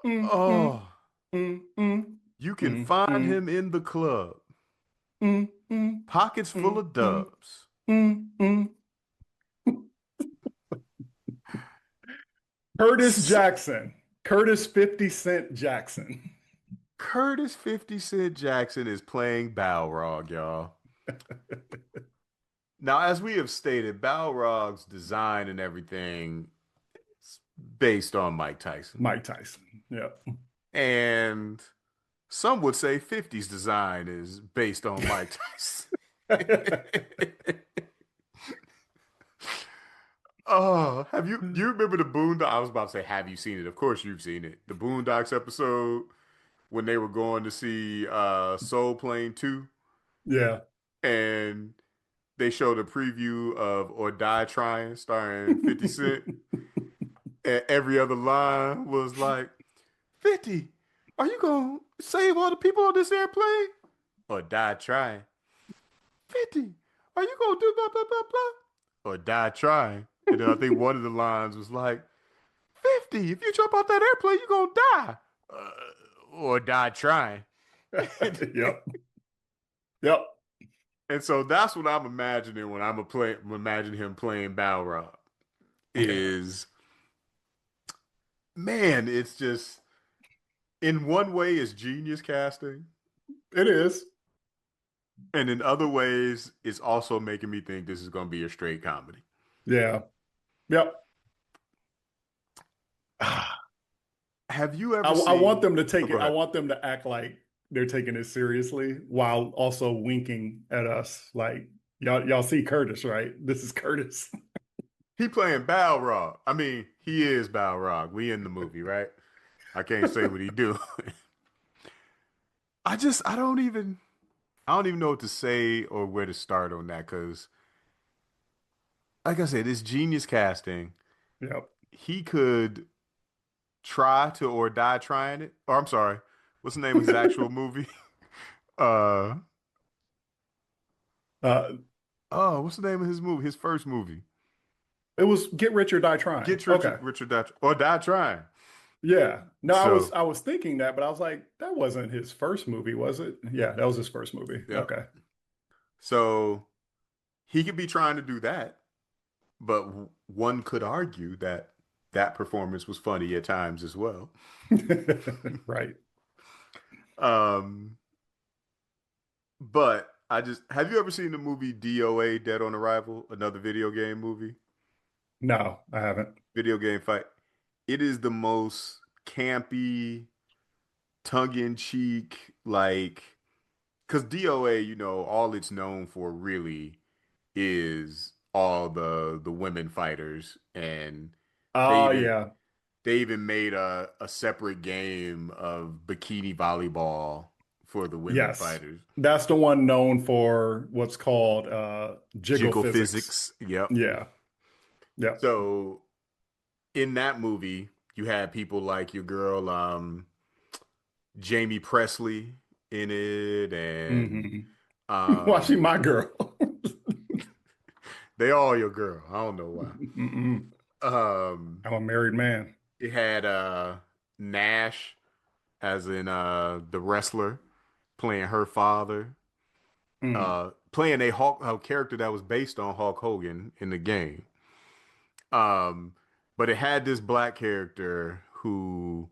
mm, Oh, mm, mm, you can mm, find mm, him in the club, mm, mm, pockets full mm, of mm, dubs. mm, mm. Curtis S- Jackson. Curtis 50 Cent Jackson. Curtis 50 Cent Jackson is playing Balrog, y'all. Now, as we have stated, Balrog's design and everything is based on Mike Tyson. Mike Tyson. Yeah. And some would say 50's design is based on Mike Tyson. Oh, do you remember the Boondock? I was about to say, have you seen it? Of course you've seen it. The Boondocks episode when they were going to see Soul Plane 2 Yeah. and they showed a preview of Or Die Trying starring 50 Cent. And every other line was like, 50, are you going to save all the people on this airplane? Or die trying? 50, are you going to do blah, blah, blah, blah? Or die trying? And then I think one of the lines was like, 50, if you jump off that airplane, you're going to die. Or die trying. Yep. Yep. And so that's what I'm imagining when imagine him playing Balrog. Yeah. Is man, it's just in one way it's genius casting, It is. and in other ways it's also making me think this is going to be a straight comedy. Yeah. Yep. Have you I, ever I want seen? them to Oh, take go it. I ahead. want them to act like they're taking it seriously while also winking at us. Like, y'all see Curtis, right? This is Curtis. He playing Balrog. I mean, he is Balrog. We in the movie, right? I can't say what he do. I don't even know what to say or where to start on that because, like I said, it's genius casting. Yep. He could try to or die trying it. Or I'm sorry, what's the name of his actual movie? Uh uh, what's the name of his movie? His first movie. it was Get Rich or Die Trying. Get Okay. Richard Die or Die Trying. Yeah. No, I was So, I was thinking that, but I was like, that wasn't his first movie, was it? Yeah, that was his first movie. yeah. Okay. So he could be trying to do that, but one could argue that that performance was funny at times as well. Right. Um, but I just have you ever seen the movie DOA Dead on Arrival, another video game movie, No, I haven't. video game fight? It is the most campy, tongue-in-cheek, like because DOA, all it's known for really is all the women fighters, and they Oh even yeah. they even made a separate game of bikini volleyball for the women Yes. fighters. That's the one known for what's called jiggle Jiggle physics. physics. Yep. Yeah. Yeah. So in that movie, you had people like your girl, Jamie Presley in it, and Hmm. Why she um, my girl? they all your girl. I don't know why. Mm-mm. Um, I'm a married man. it had Nash, as in the wrestler, playing her father, Mm. playing a character that was based on Hulk Hogan in the game. But it had this black character who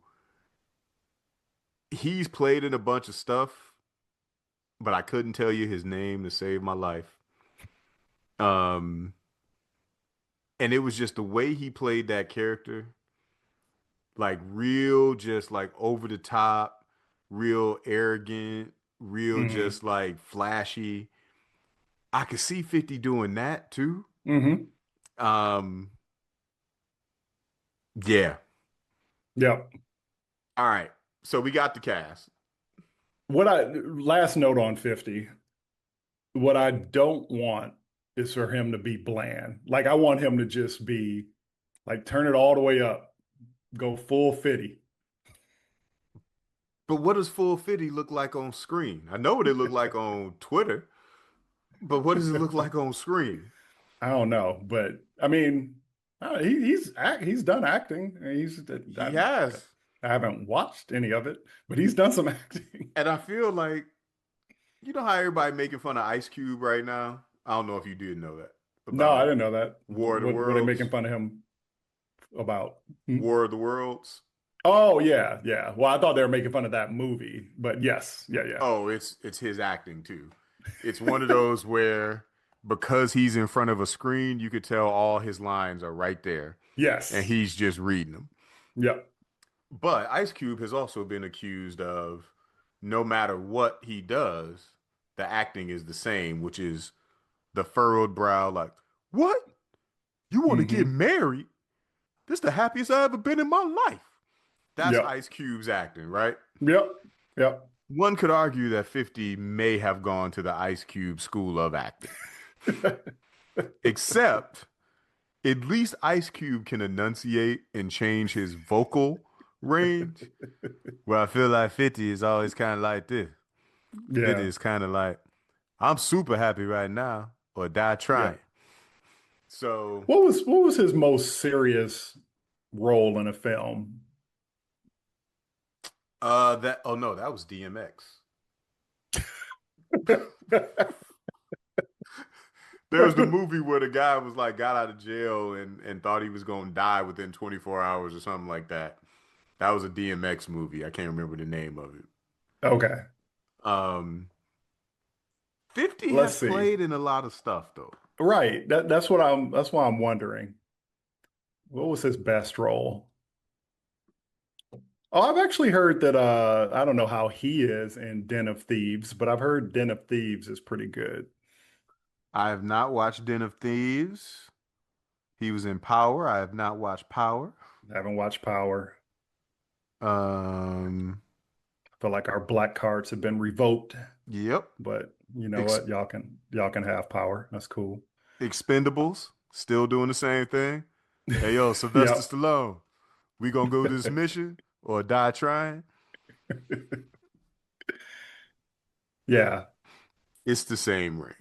he's played in a bunch of stuff, but I couldn't tell you his name to save my life. Um, And it was just the way he played that character, like real, just like over the top, real arrogant, real Hmm. just like flashy. I could see 50 doing that too. Hmm. Um, yeah. Yep. All right. So we got the cast. What I last note on 50, what I don't want is for him to be bland. Like I want him to just be like turn it all the way up, go full 50. But what does full 50 look like on screen? I know what it looked like on Twitter, but what does it look like on screen? I don't know, but I mean, he's done acting. He has. I haven't watched any of it, but he's done some acting. And I feel like, you know how everybody making fun of Ice Cube right now? I don't know if you did know that No, I about didn't know that. War of the What were they making Worlds. fun of him about? Hmm? War of the Worlds. Oh yeah, yeah. Well, I thought they were making fun of that movie, but yes, yeah, yeah. Oh, it's his acting too. It's one of those where because he's in front of a screen, you could tell all his lines are right there and Yes. he's just reading them. Yep. But Ice Cube has also been accused of no matter what he does, the acting is the same, which is the furrowed brow, like, what? You want to get Hmm. married? This is the happiest I've ever been in my life. That's Yep. Ice Cube's acting, right? Yep. Yep. One could argue that 50 may have gone to the Ice Cube school of acting, except at least Ice Cube can enunciate and change his vocal range. Where I feel like 50 is always kind of like this. 50 Yeah. is kind of like, I'm super happy right now, or die Yeah. trying. So, What was his most serious role in a film? that, oh no, that was DMX. There was the movie where the guy was like got out of jail and thought he was gonna die within 24 hours or something like that. That was a DMX movie. I can't remember the name of it. Okay. Um, 50 Let's has see. played in a lot of stuff though. Right. That's why I'm wondering. What was his best role? Oh, I've actually heard that I don't know how he is in Den of Thieves, but I've heard Den of Thieves is pretty good. I have not watched Den of Thieves. He was in Power. I have not watched Power. I haven't watched Power. Um, I feel like our black cards have been revoked, yep. but you know Ex what? Y'all can have power. That's cool. Expendables, still doing the same thing. Hey yo, Sylvester Yep. Stallone, we gonna go to this mission or die trying? Yeah. It's the same range.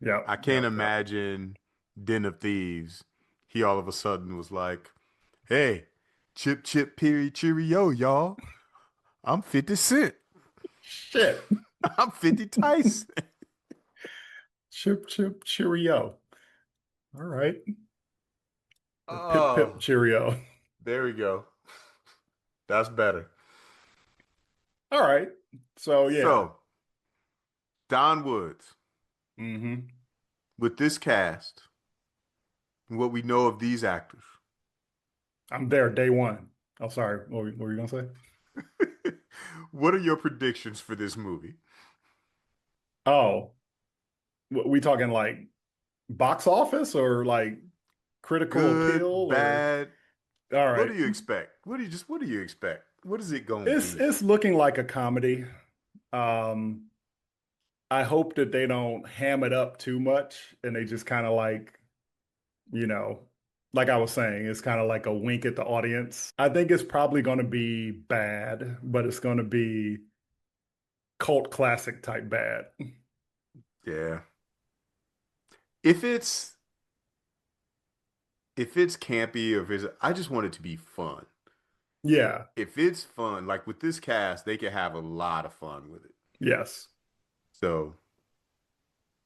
Yep. I can't Yep. Yep. imagine Den of Thieves. He all of a sudden was like, "Hey, chip chip piri cheerio, y'all. I'm 50 Cent. Shit. I'm 50 Tyson." Chip, chip, cheerio. All right. Or pip, pip, Oh, cheerio. there we go. That's better. All right. So yeah. So, Don Woods, Hmm. with this cast, and what we know of these actors, I'm there day one. Oh, sorry. What were you gonna say? what are your predictions for this movie? Oh, we talking like box office or like critical appeal Good, or bad. all What right. do you expect? What do you expect? What is it gonna It's be? it's looking like a comedy. Um, I hope that they don't ham it up too much and they just kind of like, you know, like I was saying, it's kind of like a wink at the audience. I think it's probably going to be bad, but it's going to be cult classic type bad. Yeah. If it's if it's campy or if it's I just want it to be fun. Yeah. If it's fun, like with this cast, they can have a lot of fun with it. Yes. So,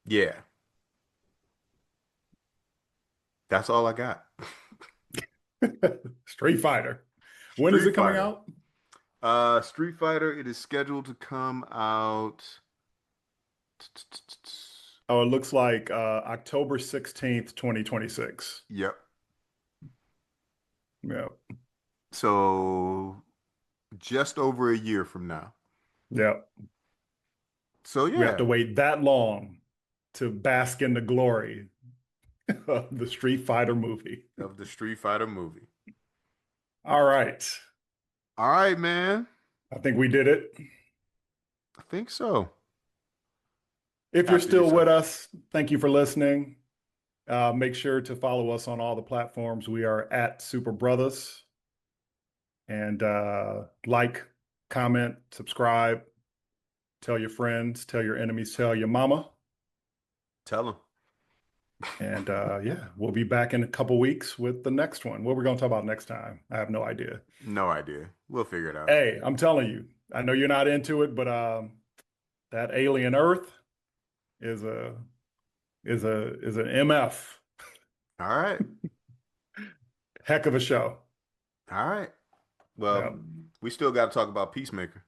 yeah, that's all I got. Street Fighter. When is Street it coming Fighter. out? Street Fighter, it is scheduled to come out Oh, it looks like October 16th, 2026. Yep. Yeah. So just over a year from now. Yeah. So We have yeah, to wait that long to bask in the glory of the Street Fighter movie. of the Street Fighter movie. All right. All right, man. I think we did it. I think so. If you're After you still say, with us, thank you for listening. Make sure to follow us on all the platforms. We are at Super Brothers. And like, comment, subscribe, tell your friends, tell your enemies, tell your mama. tell them. And yeah, we'll be back in a couple weeks with the next one. What we're going to talk about next time, I have no idea. No idea. We'll figure it out. Hey, I'm telling you, I know you're not into it, but that Alien Earth is an MF. All right. Heck of a show. All right. Well, Yeah. we still got to talk about Peacemaker.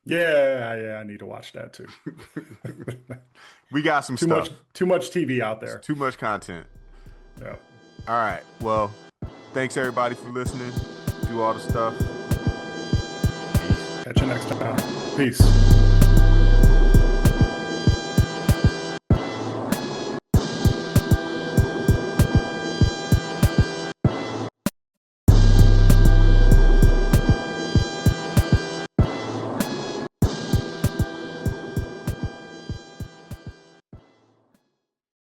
Yeah, I need to watch that too. We got some stuff. Too much TV out It's there. too much content. Yeah. All right. Well, thanks everybody for listening. Do all the stuff. Catch you next time. Peace.